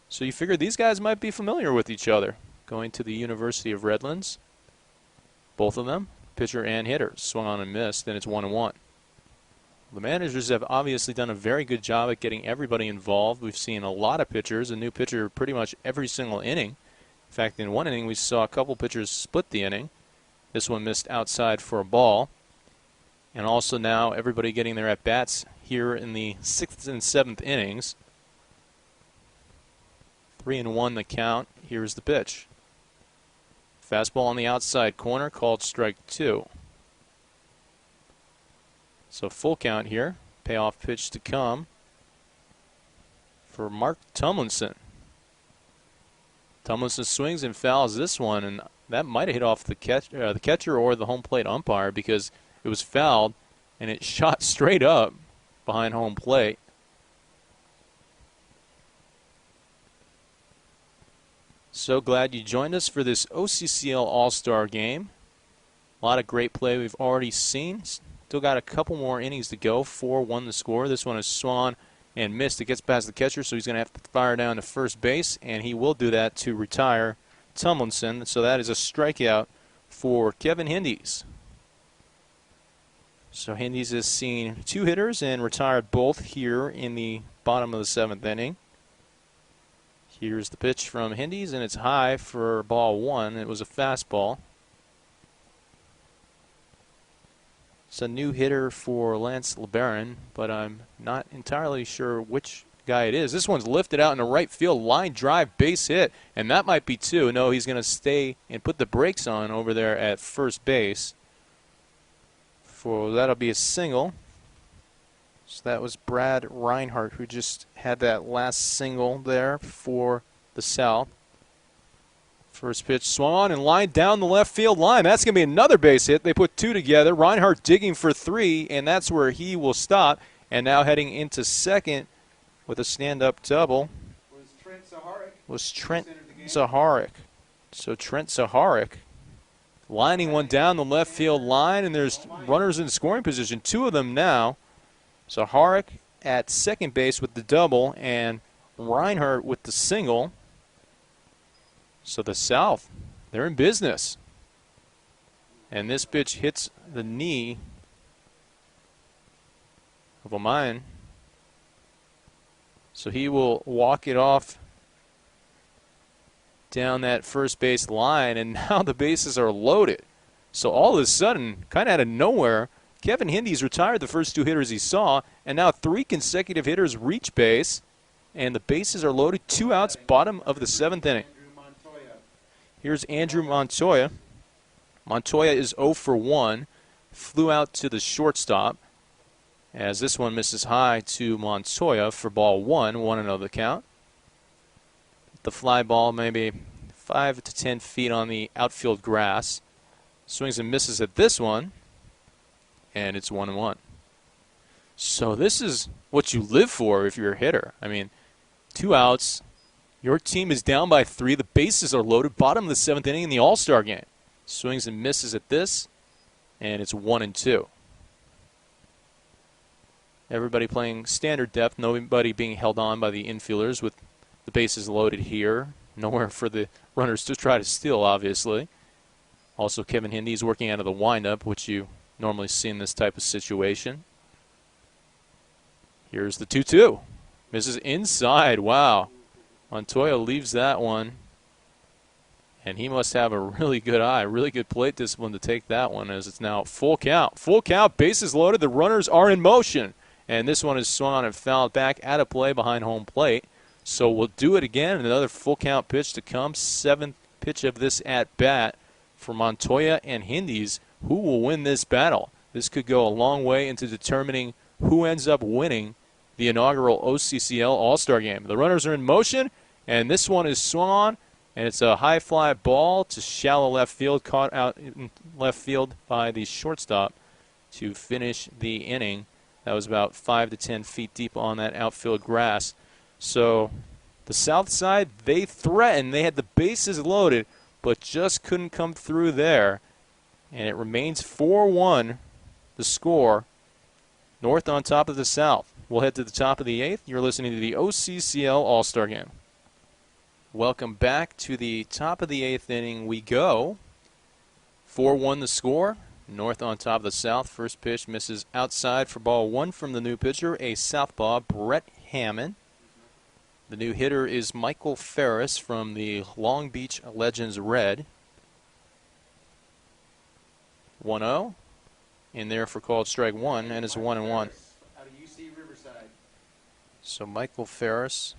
So you figure these guys might be familiar with each other, going to the University of Redlands. Both of them, pitcher and hitter, swung on and missed, and it's 1-1. The managers have obviously done a very good job at getting everybody involved. We've seen a lot of pitchers, a new pitcher pretty much every single inning. In fact, in one inning we saw a couple pitchers split the inning. This one missed outside for a ball. And also now everybody getting their at-bats here in the 6th and 7th innings. 3-1 the count. Here's the pitch. Fastball on the outside corner, called strike 2. So full count here. Payoff pitch to come for Mark Tomlinson. Tomlinson swings and fouls this one, and that might have hit off the catcher or the home plate umpire, because it was fouled and it shot straight up behind home plate. So glad you joined us for this OCCL All-Star game. A lot of great play we've already seen. Still got a couple more innings to go. 4-1 the score. This one is swung and missed. It gets past the catcher, so he's going to have to fire down to first base, and he will do that to retire Tomlinson. So that is a strikeout for Kevin Hindies. So Hindies has seen 2 hitters and retired both here in the bottom of the 7th inning. Here's the pitch from Hindies, and it's high for ball 1. It was a fastball. It's a new hitter for Lance LeBaron, but I'm not entirely sure which guy it is. This one's lifted out in the right field, line drive, base hit, and that might be 2. No, he's going to stay and put the brakes on over there at first base. That'll be a single. So that was Brad Reinhardt, who just had that last single there for the South. First pitch swung on and lined down the left field line. That's going to be another base hit. They put 2 together. Reinhardt digging for 3, and that's where he will stop. And now heading into second with a stand-up double was Trent Zaharik. So Trent Zaharik lining one down the left field line, and there's runners in scoring position. 2 of them now. Zaharik at second base with the double, and Reinhardt with the single. So the South, they're in business. And this pitch hits the knee of O'Mayan. So he will walk it off down that first base line, and now the bases are loaded. So all of a sudden, kind of out of nowhere, Kevin Hindies retired the first 2 hitters he saw, and now 3 consecutive hitters reach base, and the bases are loaded. 2 outs, bottom of the 7th inning. Here's Andrew Montoya. Montoya is 0 for 1. Flew out to the shortstop, as this one misses high to Montoya for ball 1. 1-0 the count. the fly ball maybe 5 to 10 feet on the outfield grass. Swings and misses at this one, and it's 1-1. So this is what you live for if you're a hitter. I mean, 2 outs. Your team is down by 3. The bases are loaded. Bottom of the 7th inning in the All-Star game. Swings and misses at this, and it's 1-2. Everybody playing standard depth. Nobody being held on by the infielders with the bases loaded here. Nowhere for the runners to try to steal, obviously. Also, Kevin Hindy's working out of the windup, which you normally see in this type of situation. Here's the 2-2. Misses inside. Wow. Montoya leaves that one. And he must have a really good eye, really good plate discipline to take that one, as it's now full count. Full count, bases loaded, the runners are in motion. And this one is swung on and fouled back out of play behind home plate. So we'll do it again. Another full count pitch to come. 7th pitch of this at-bat for Montoya and Hindy's. Who will win this battle? This could go a long way into determining who ends up winning the inaugural OCCL All-Star Game. The runners are in motion, and this one is swung on, and it's a high fly ball to shallow left field, caught out in left field by the shortstop to finish the inning. That was about 5 to 10 feet deep on that outfield grass. So the south side, they threatened. They had the bases loaded, but just couldn't come through there. And it remains 4-1, the score. North on top of the south. We'll head to the top of the 8th. You're listening to the OCCL All-Star Game. Welcome back to the top of the 8th inning we go. 4-1 the score. North on top of the south. First pitch misses outside for ball 1 from the new pitcher, a southpaw, Brett Hammond. The new hitter is Michael Ferris from the Long Beach Legends Red. 1-0. In there for called strike 1, and it's 1-1. Out of UC Riverside. So Michael Ferris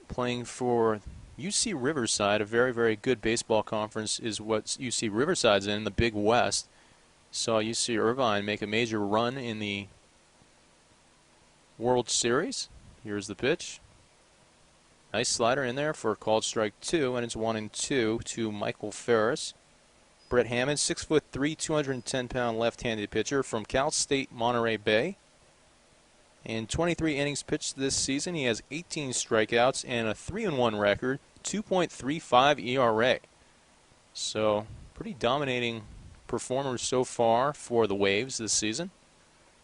playing for UC Riverside, a very, very good baseball conference is what UC Riverside's in, the Big West. Saw UC Irvine make a major run in the World Series. Here's the pitch. Nice slider in there for a called strike 2, and it's 1-2 to Michael Ferris. Brett Hammond, 6'3", 210-pound left-handed pitcher from Cal State Monterey Bay. In 23 innings pitched this season, he has 18 strikeouts and a 3-1 record, 2.35 ERA. So, pretty dominating performer so far for the Waves this season.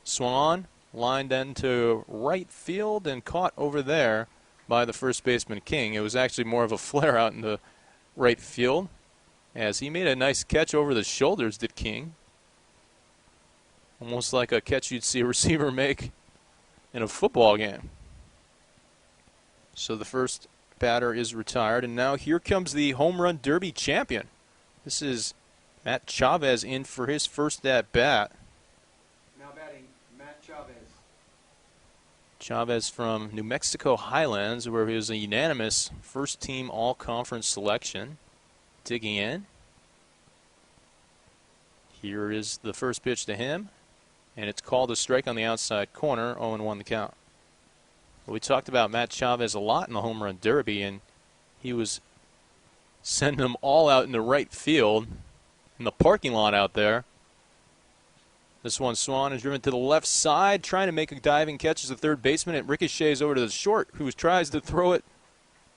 Swung on, lined into right field, and caught over there by the first baseman King. It was actually more of a flare out in the right field, as he made a nice catch over the shoulders, did King. Almost like a catch you'd see a receiver make in a football game. So the first batter is retired, and now here comes the home run derby champion. This is Matt Chavez in for his first at-bat. Now batting, Matt Chavez. Chavez from New Mexico Highlands, where he was a unanimous first-team all-conference selection. Digging in. Here is the first pitch to him, and it's called a strike on the outside corner, 0-1 the count. We talked about Matt Chavez a lot in the home run derby, and he was sending them all out in the right field in the parking lot out there. This one swung is driven to the left side, trying to make a diving catch as a third baseman. It ricochets over to the short, who tries to throw it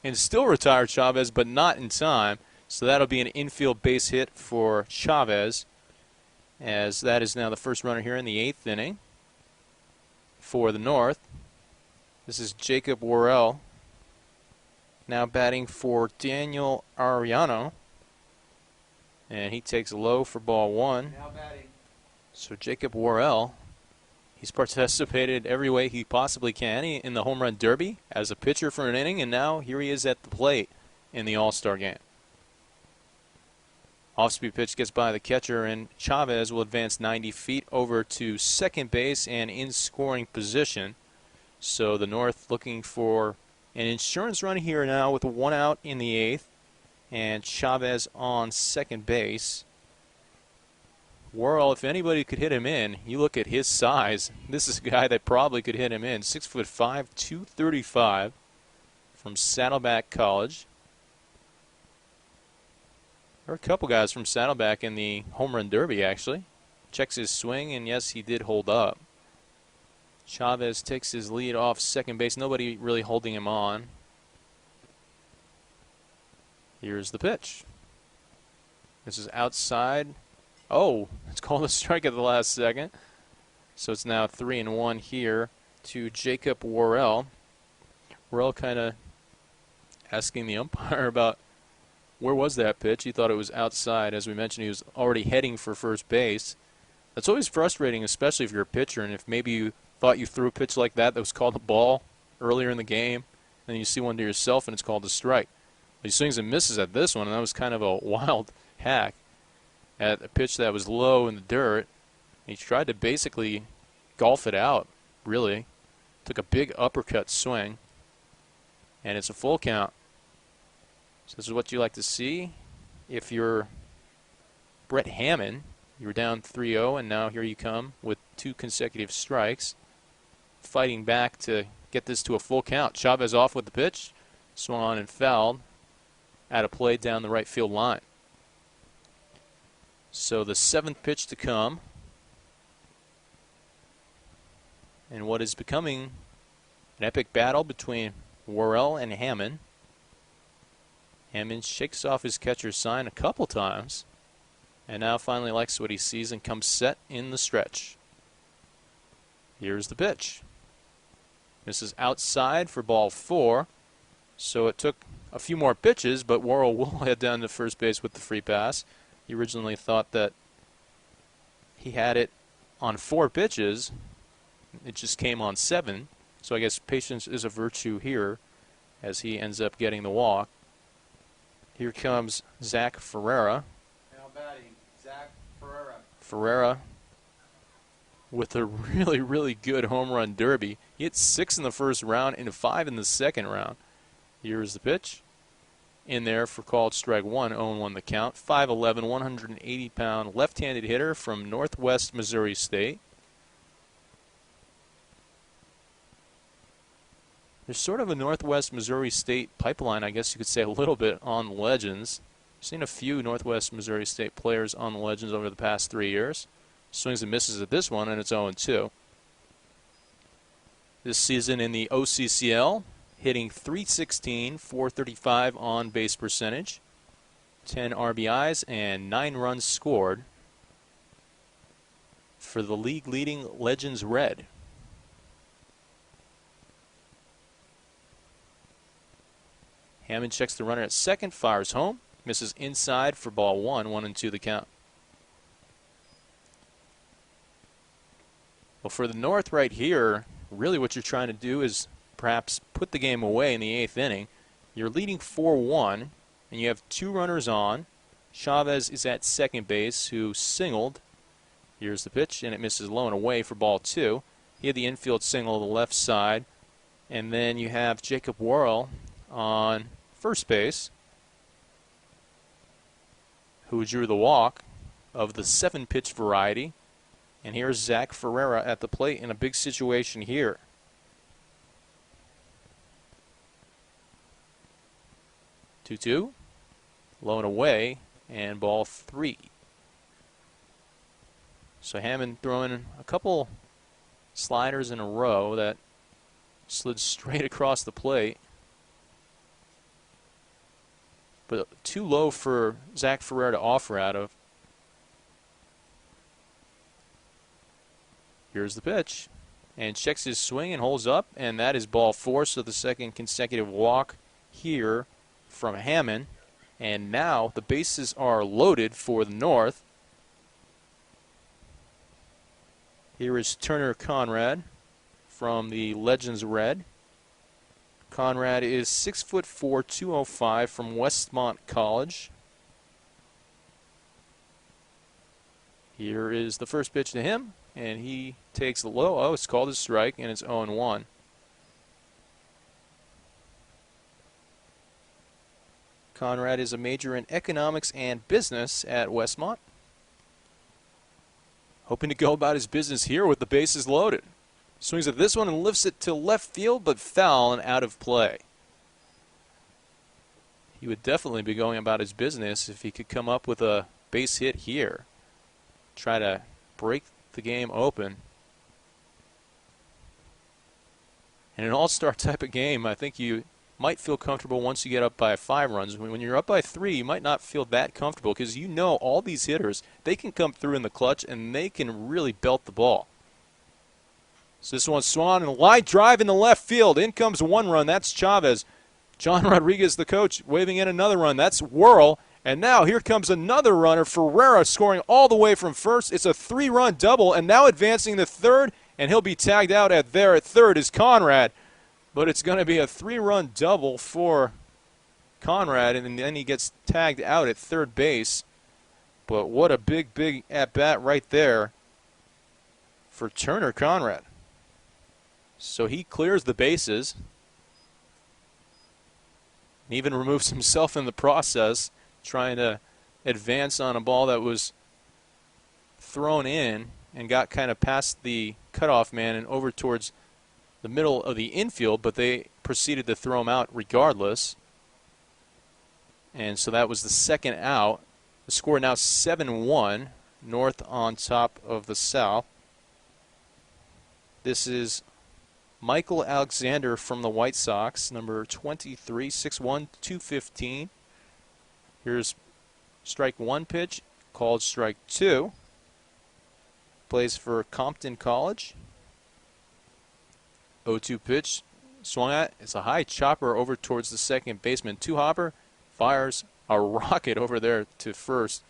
and still retire Chavez, but not in time. So that'll be an infield base hit for Chavez, as that is now the first runner here in the 8th inning for the North. This is Jacob Worrell, now batting for Daniel Ariano, and he takes low for ball 1. Now batting. So Jacob Worrell, he's participated every way he possibly can in the home run derby as a pitcher for an inning, and now here he is at the plate in the All-Star game. Off-speed pitch gets by the catcher, and Chavez will advance 90 feet over to second base and in scoring position. So the North looking for an insurance run here now with 1 out in the 8th, and Chavez on second base. Worrell, if anybody could hit him in, you look at his size. This is a guy that probably could hit him in. 6'5", 235 from Saddleback College. There are a couple guys from Saddleback in the home run derby, actually. Checks his swing, and yes, he did hold up. Chavez takes his lead off second base. Nobody really holding him on. Here's the pitch. This is outside. Oh, it's called a strike at the last second. So it's now 3-1 here to Jacob Worrell. Worrell kind of asking the umpire about where was that pitch. He thought it was outside. As we mentioned, he was already heading for first base. That's always frustrating, especially if you're a pitcher, and if maybe you thought you threw a pitch like that was called a ball earlier in the game, and then you see one to yourself and it's called a strike. He swings and misses at this one, and that was kind of a wild hack at a pitch that was low in the dirt. He tried to basically golf it out, really. Took a big uppercut swing, and it's a full count. So this is what you like to see. If you're Brett Hammond, you were down 3-0, and now here you come with 2 consecutive strikes, fighting back to get this to a full count. Chavez off with the pitch, swung on and fouled at a play down the right field line. So the 7th pitch to come, and what is becoming an epic battle between Worrell and Hammond. Hammond shakes off his catcher's sign a couple times, and now finally likes what he sees and comes set in the stretch. Here's the pitch. This is outside for ball 4, so it took a few more pitches, but Worrell will head down to first base with the free pass. He originally thought that he had it on 4 pitches. It just came on 7, so I guess patience is a virtue here as he ends up getting the walk. Here comes Zach Ferreira. Now batting, Zach Ferreira. Ferreira with a really, really good home run derby. He hit 6 in the first round and 5 in the second round. Here's the pitch. In there for called strike 1, 0-1 the count. 5'11", 180-pound left-handed hitter from Northwest Missouri State. There's sort of a Northwest Missouri State pipeline, I guess you could say, a little bit on Legends. I've seen a few Northwest Missouri State players on the Legends over the past 3 years. Swings and misses at this one, and it's 0-2. This season in the OCCL, hitting .316, .435 on base percentage, 10 RBIs, and 9 runs scored for the league-leading Legends Red. Hammond checks the runner at second, fires home, misses inside for ball 1, 1-2 the count. Well, for the North right here, really what you're trying to do is perhaps put the game away in the 8th inning. You're leading 4-1, and you have 2 runners on. Chavez is at second base, who singled. Here's the pitch, and it misses low and away for ball 2. He had the infield single to the left side. And then you have Jacob Worrell on first base, who drew the walk of the 7-pitch variety. And here's Zach Ferreira at the plate in a big situation here. 2-2, low and away, and ball 3. So Hammond throwing a couple sliders in a row that slid straight across the plate. But too low for Zach Ferreira to offer out of. Here's the pitch. And checks his swing and holds up, and that is ball 4, so the second consecutive walk here from Hammond. And now the bases are loaded for the North. Here is Turner Conrad from the Legends Red. Conrad is 6'4", 205 from Westmont College. Here is the first pitch to him, and he takes the low. Oh, it's called a strike, and it's 0-1. Conrad is a major in economics and business at Westmont. Hoping to go about his business here with the bases loaded. Swings at this one and lifts it to left field, but foul and out of play. he would definitely be going about his business if he could come up with a base hit here. Try to break the game open. In an all-star type of game, I think you might feel comfortable once you get up by 5 runs. When you're up by 3, you might not feel that comfortable because you know all these hitters, they can come through in the clutch and they can really belt the ball. So this one's swung on and a line drive in the left field. In comes 1 run. That's Chavez. John Rodriguez, the coach, waving in another run. That's Whirl. And now here comes another runner. Ferreira scoring all the way from first. It's a 3-run double, and now advancing to third, and he'll be tagged out at third is Conrad. But it's going to be a 3-run double for Conrad, and then he gets tagged out at third base. But what a big at-bat right there for Turner Conrad. So he clears the bases. And even removes himself in the process, trying to advance on a ball that was thrown in and got kind of past the cutoff man and over towards the middle of the infield, but they proceeded to throw him out regardless. And so that was the second out. The score now 7-1, North on top of the South. This is Michael Alexander from the White Sox, number 23, 6'1", 215. Here's strike 1 pitch, called strike 2. Plays for Compton College. 0-2 pitch, swung at. It's a high chopper over towards the second baseman. 2-hopper, fires a rocket over there to first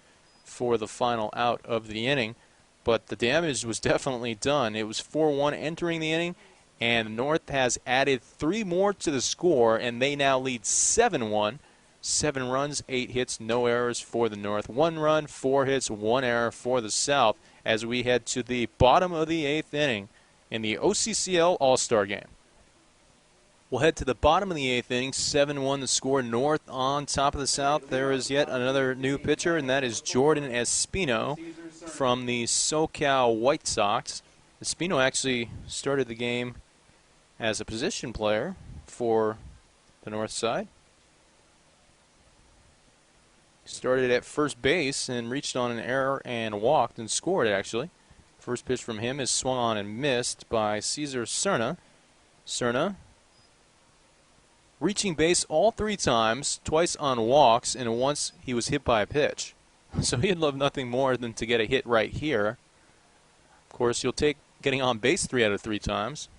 for the final out of the inning. But the damage was definitely done. It was 4-1 entering the inning. And North has added 3 more to the score, and they now lead 7-1. 7 runs, 8 hits, no errors for the North. 1 run, 4 hits, 1 error for the South as we head to the bottom of the 8th inning in the OCCL All-Star Game. We'll head to the bottom of the 8th inning, 7-1 the score, North on top of the South. There is yet another new pitcher, and that is Jordan Espino from the SoCal White Sox. Espino actually started the game as a position player for the North side. Started at first base and reached on an error and walked and scored, actually. First pitch from him is swung on and missed by Cesar Cerna. Cerna reaching base all 3 times, twice on walks, and once he was hit by a pitch. So he'd love nothing more than to get a hit right here. Of course, you'll take getting on base 3 out of 3 times,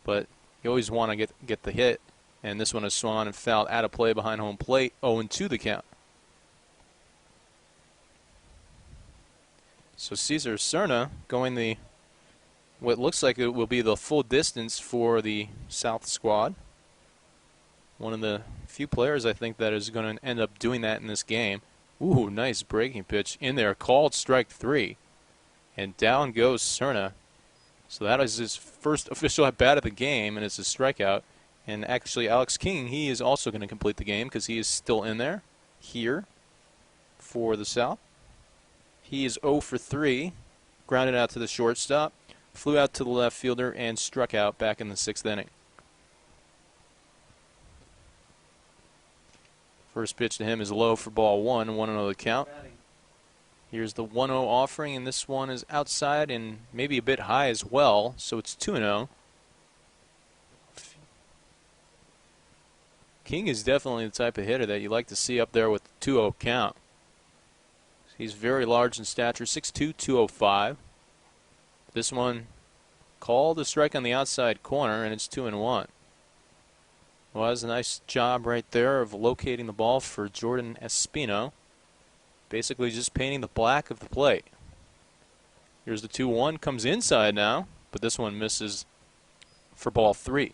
but you always want to get the hit. And this one is swung on and fouled out of play behind home plate. 0-2 the count. So Cesar Cerna going the what looks like it will be the full distance for the South squad. One of the few players I think that is going to end up doing that in this game. Ooh, nice breaking pitch in there, called strike 3. And down goes Cerna. So that is his first official at-bat of the game, and it's a strikeout. And actually, Alex King, he is also going to complete the game because he is still in there here for the South. He is 0 for 3, grounded out to the shortstop, flew out to the left fielder, and struck out back in the 6th inning. First pitch to him is low for ball 1, 1-0 the count. Here's the 1-0 offering, and this one is outside and maybe a bit high as well, so it's 2-0. King is definitely the type of hitter that you like to see up there with the 2-0 count. He's very large in stature, 6'2", 205. This one called a strike on the outside corner, and it's 2-1. Well, that was a nice job right there of locating the ball for Jordan Espino. Basically just painting the black of the plate. Here's the 2-1, comes inside now, but this one misses for ball 3.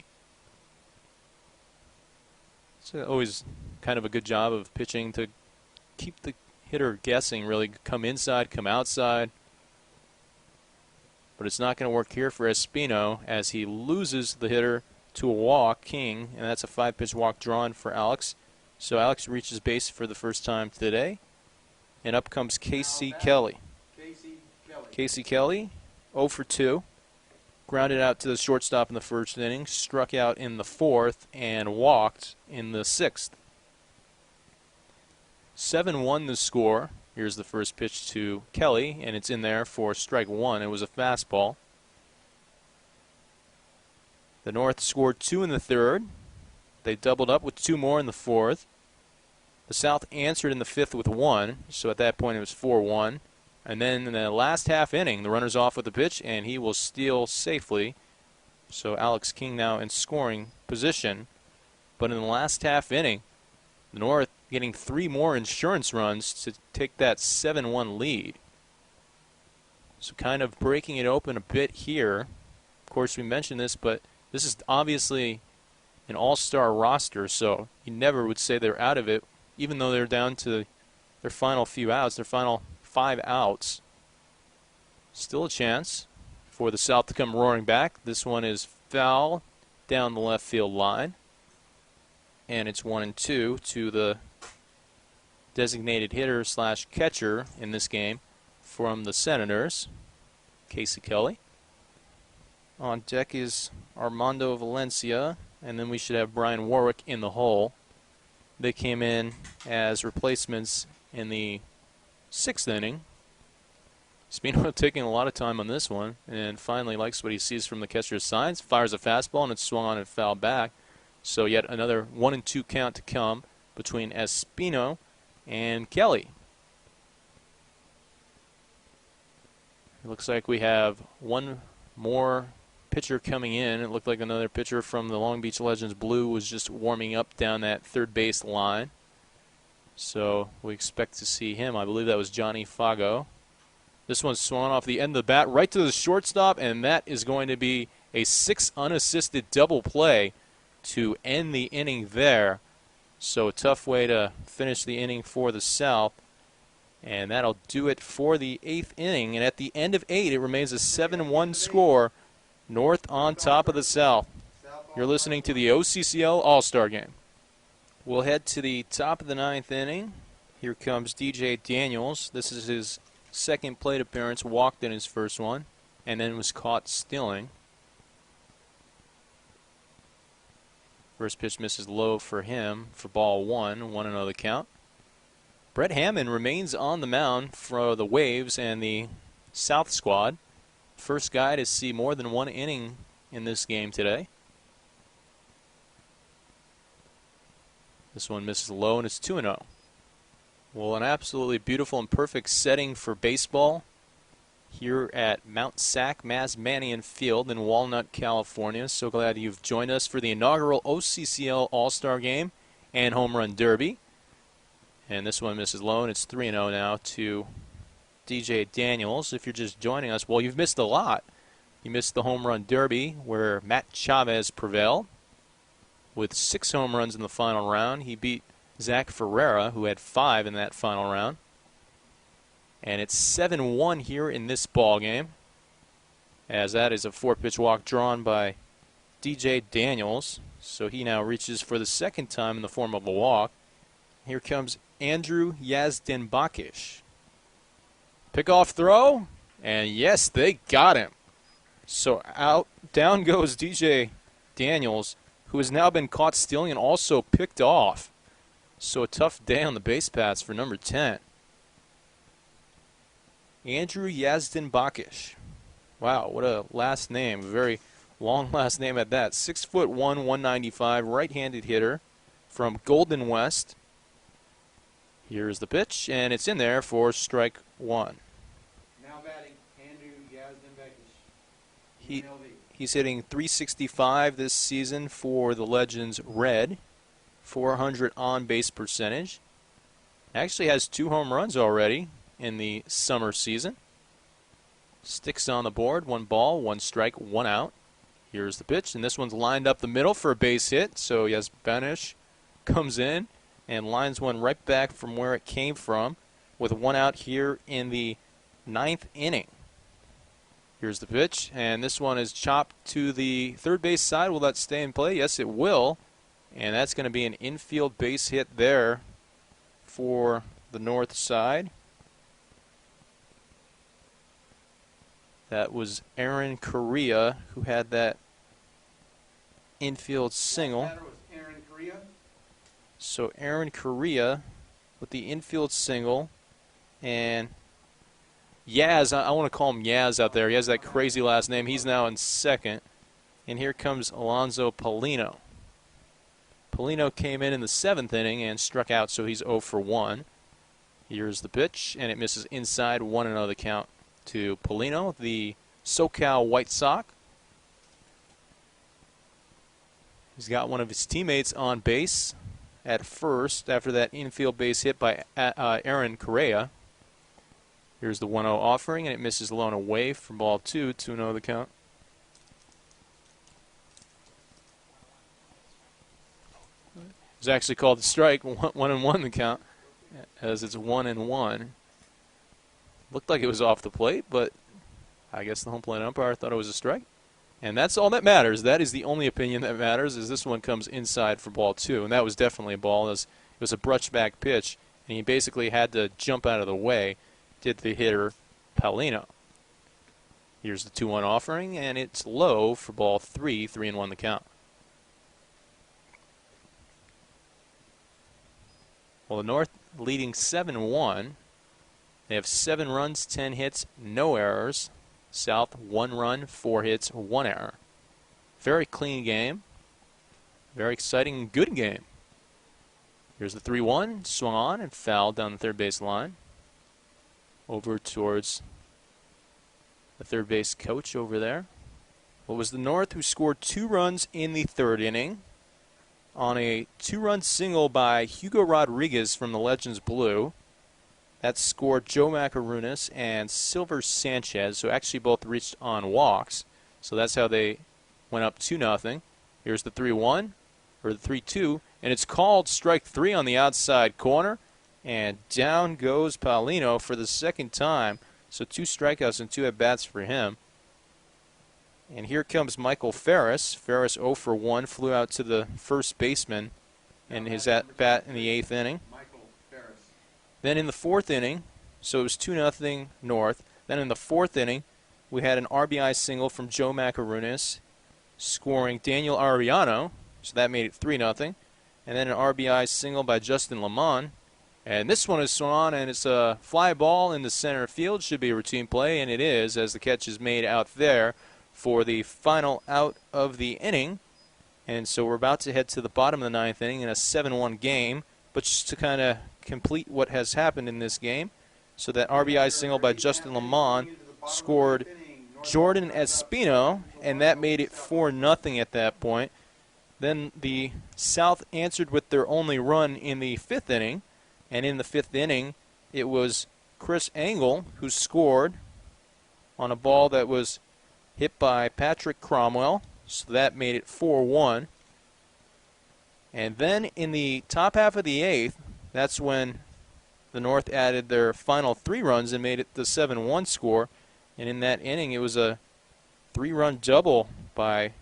It's always kind of a good job of pitching to keep the hitter guessing, really. Come inside, come outside. But it's not going to work here for Espino as he loses the hitter to a walk, King, and that's a 5-pitch walk drawn for Alex. So Alex reaches base for the first time today. And up comes Casey Kelly. Casey Kelly, 0 for 2. Grounded out to the shortstop in the first inning, struck out in the 4th, and walked in the 6th. 7-1 the score. Here's the first pitch to Kelly, and it's in there for strike one. It was a fastball. The North scored 2 in the third. They doubled up with 2 more in the fourth. The South answered in the fifth with 1, so at that point it was 4-1. And then in the last half inning, the runner's off with the pitch, and he will steal safely. So Alex King now in scoring position. But in the last half inning, the North getting 3 more insurance runs to take that 7-1 lead. So kind of breaking it open a bit here. Of course, we mentioned this, but this is obviously an all-star roster, so you never would say they're out of it, even though they're down to their final few outs, their final 5 outs. Still a chance for the South to come roaring back. This one is foul down the left field line. And it's 1-2 to the designated hitter slash catcher in this game from the Senators, Casey Kelly. On deck is Armando Valencia, and then we should have Brian Warwick in the hole. They came in as replacements in the 6th inning. Spino taking a lot of time on this one, and finally likes what he sees from the catcher's signs. Fires a fastball, and it's swung on and fouled back. So yet another 1-2 count to come between Espino and Kelly. It looks like we have one more pitcher coming in. It looked like another pitcher from the Long Beach Legends Blue was just warming up down that third base line. So we expect to see him. I believe that was Johnny Fago. This one's swung off the end of the bat right to the shortstop, and that is going to be a 6 unassisted double play to end the inning there. So a tough way to finish the inning for the South. And that'll do it for the 8th inning. And at the end of 8, it remains a 7-1 score. North on top of the South. You're listening to the OCCL All-Star Game. We'll head to the top of the 9th inning. Here comes DJ Daniels. This is his second plate appearance. Walked in his first one and then was caught stealing. First pitch misses low for him for ball 1, 1-0 the count. Brett Hammond remains on the mound for the Waves and the South squad. First guy to see more than 1 inning in this game today. This one misses low, and it's 2-0. Well, an absolutely beautiful and perfect setting for baseball here at Mount Sac Masmanian Field in Walnut, California. So glad you've joined us for the inaugural OCCL All-Star Game and Home Run Derby. And this one misses low, and it's 3-0 now to DJ Daniels. If you're just joining us, well, you've missed a lot. You missed the Home Run Derby where Matt Chavez prevailed with 6 home runs in the final round. He beat Zach Ferreira, who had 5 in that final round. And it's 7-1 here in this ball game, as that is a 4-pitch walk drawn by DJ Daniels. So he now reaches for the second time in the form of a walk. Here comes Andrew Yazdanbakish. Pickoff throw, and yes, they got him. So down goes DJ Daniels, who has now been caught stealing and also picked off. So a tough day on the base paths for number 10. Andrew Yazdanbakish. Wow, what a last name. A very long last name at that. 6'1", 195, right-handed hitter from Golden West. Here's the pitch, and it's in there for strike 1. Now batting, Andrew Yazdanbakish. He's hitting .365 this season for the Legends Red. 400 on-base percentage. Actually has 2 home runs already in the summer season. Sticks on the board, 1 ball, 1 strike, 1 out. Here's the pitch, and this one's lined up the middle for a base hit. So Yazdanbakish comes in and lines one right back from where it came from with 1 out here in the 9th inning. Here's the pitch, and this one is chopped to the third base side. Will that stay in play? Yes, it will. And that's going to be an infield base hit there for the north side. That was Aaron Correa who had that infield single. Aaron Correa. So Aaron Correa with the infield single. And Yaz, I want to call him Yaz out there. He has that crazy last name. He's now in second. And here comes Alonzo Paulino. Paulino came in the 7th inning and struck out, so he's 0 for 1. Here's the pitch, and it misses inside, 1-0 the count to Paulino, the SoCal White Sox. He's got one of his teammates on base at first after that infield base hit by Aaron Correa. Here's the 1-0 offering, and it misses low and away for ball 2, 2-0 the count. It was actually called the strike, 1-1 the count, as it's 1-1. Looked like it was off the plate, but I guess the home plate umpire thought it was a strike. And that's all that matters. That is the only opinion that matters, is this one comes inside for ball 2. And that was definitely a ball. It was a brushed back pitch, and he basically had to jump out of the way, did the hitter Paulino. Here's the 2-1 offering, and it's low for ball 3, 3-1 the count. Well, the North leading 7-1. They have 7 runs, 10 hits, no errors. South, 1 run, 4 hits, 1 error. Very clean game. Very exciting, good game. Here's the 3-1, swung on and fouled down the third base line. Over towards the third base coach over there. Well, it was the North who scored 2 runs in the 3rd inning on a 2-run single by Hugo Rodriguez from the Legends Blue. That scored Joe Macarunas and Silver Sanchez, who actually both reached on walks. So that's how they went up 2-0. Here's the 3-1, or the 3-2, and it's called strike 3 on the outside corner. And down goes Paulino for the 2nd time. So 2 strikeouts and 2 at-bats for him. And here comes Michael Ferris. Ferris 0 for 1, flew out to the first baseman in his at-bat in the 8th inning. Then in the 4th inning, so it was 2-0 North. Then in the 4th inning, we had an RBI single from Joe Macarunas, scoring Daniel Ariano, so that made it 3-0. And then an RBI single by Justin Lamont. And this one is swung on, and it's a fly ball in the center field. Should be a routine play, and it is, as the catch is made out there for the final out of the inning. And so we're about to head to the bottom of the 9th inning in a 7-1 game. But just to kind of complete what has happened in this game, so that RBI single by Justin Lamont scored Jordan Espino, and that made it 4-0 at that point. Then the South answered with their only run in the 5th inning, and in the 5th inning it was Chris Engel who scored on a ball that was hit by Patrick Cromwell, so that made it 4-1. And then in the top half of the 8th, that's when the North added their final 3 runs and made it the 7-1 score. And in that inning, it was a 3-run double by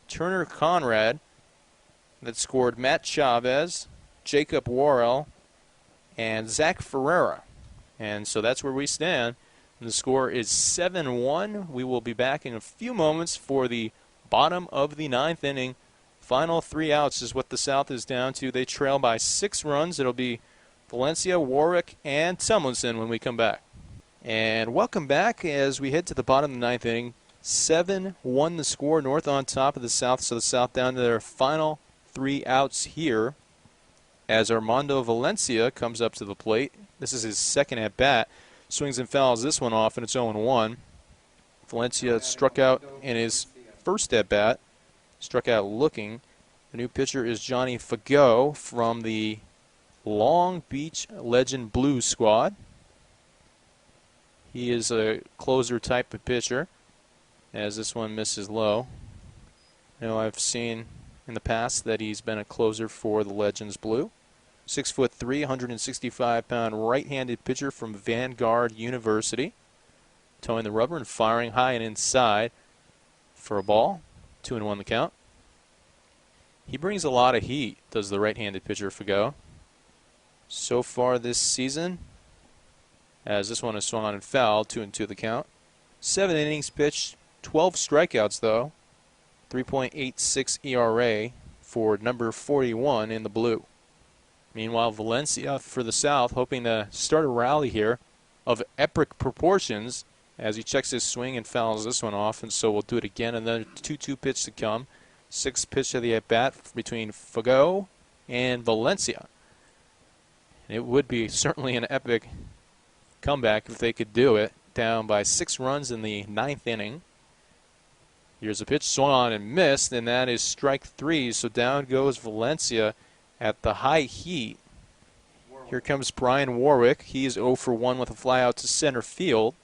Turner Conrad that scored Matt Chavez, Jacob Worrell, and Zach Ferreira. And so that's where we stand. And the score is 7-1. We will be back in a few moments for the bottom of the 9th inning. Final 3 outs is what the South is down to. They trail by 6 runs. It'll be Valencia, Warwick, and Tomlinson when we come back. And welcome back as we head to the bottom of the 9th inning. 7-1 the score. North on top of the South. So the South down to their final 3 outs here as Armando Valencia comes up to the plate. This is his 2nd at-bat. Swings and fouls this one off, and it's 0-1. Valencia struck out in his 1st at-bat. Struck out looking. The new pitcher is Johnny Fagot from the Long Beach Legend Blues squad. He is a closer type of pitcher, as this one misses low. I know I've seen in the past that he's been a closer for the Legends Blue. 6'3", 165-pound right-handed pitcher from Vanguard University. Towing the rubber and firing high and inside for a ball. 2-1 the count. He brings a lot of heat, does the right-handed pitcher Fagot. So far this season, as this one is swung on and fouled, 2-2 the count. 7 innings pitched, 12 strikeouts though. 3.86 ERA for number 41 in the blue. Meanwhile, Valencia for the South, hoping to start a rally here of epic proportions as he checks his swing and fouls this one off. And so we'll do it again. And then a 2-2 pitch to come. Sixth pitch of the at-bat between Fago and Valencia. It would be certainly an epic comeback if they could do it. Down by 6 runs in the 9th inning. Here's a pitch swung on and missed, and that is strike 3. So down goes Valencia at the high heat. Here comes Brian Warwick. He is 0 for 1 with a fly out to center field.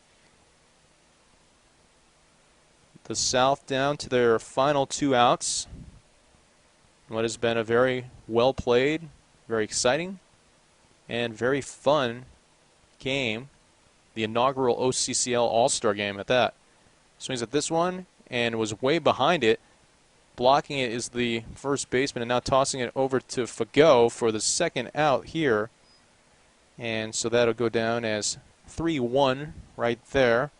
The South down to their final 2 outs. What has been a very well played, very exciting, and very fun game. The inaugural OCCL All-Star game at that. Swings at this one and was way behind it. Blocking it is the first baseman, and now tossing it over to Fago for the second out here. And so that'll go down as 3-1 right there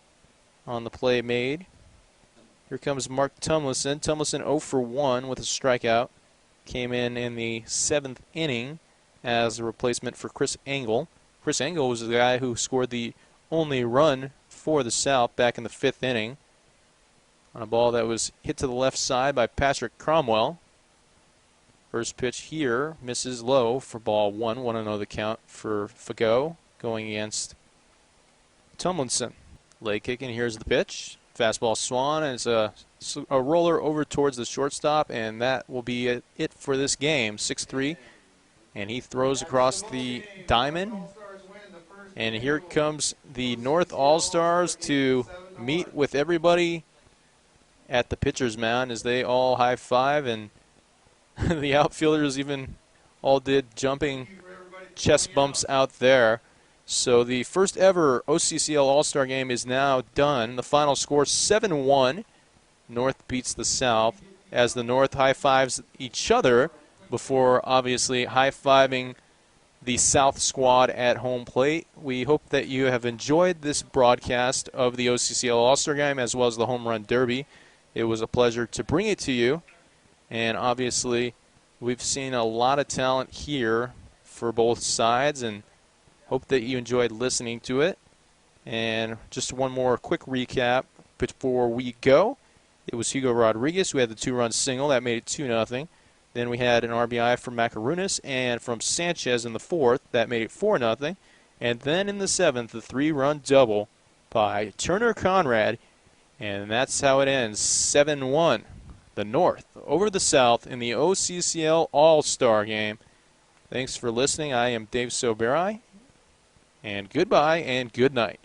on the play made. Here comes Mark Tumlinson. Tumlinson 0 for 1 with a strikeout. Came in the 7th inning as a replacement for Chris Engel. Chris Engel was the guy who scored the only run for the South back in the 5th inning on a ball that was hit to the left side by Patrick Cromwell. First pitch here misses low for ball 1. 1-0 the count for Fago going against Tumlinson. Leg kicking, here's the pitch. Fastball swung, and it's a roller over towards the shortstop, and that will be it for this game. 6-3, and he throws across the diamond. And here comes the North All-Stars to meet with everybody at the pitcher's mound as they all high-five, and the outfielders even all did jumping chest bumps out there. So the first ever OCCL All-Star game is now done. The final score 7-1. North beats the South as the North high-fives each other before obviously high-fiving the South squad at home plate. We hope that you have enjoyed this broadcast of the OCCL All-Star Game as well as the Home Run Derby. It was a pleasure to bring it to you. And obviously, we've seen a lot of talent here for both sides, and hope that you enjoyed listening to it. And just one more quick recap before we go. It was Hugo Rodriguez who had the 2-run single. That made it 2-0. Then we had an RBI from Macaronis and from Sanchez in the 4th. That made it 4-0. And then in the 7th, the 3-run double by Turner Conrad. And that's how it ends, 7-1. The North over the South in the OCCL All-Star Game. Thanks for listening. I am Dave Soberai. And goodbye and good night.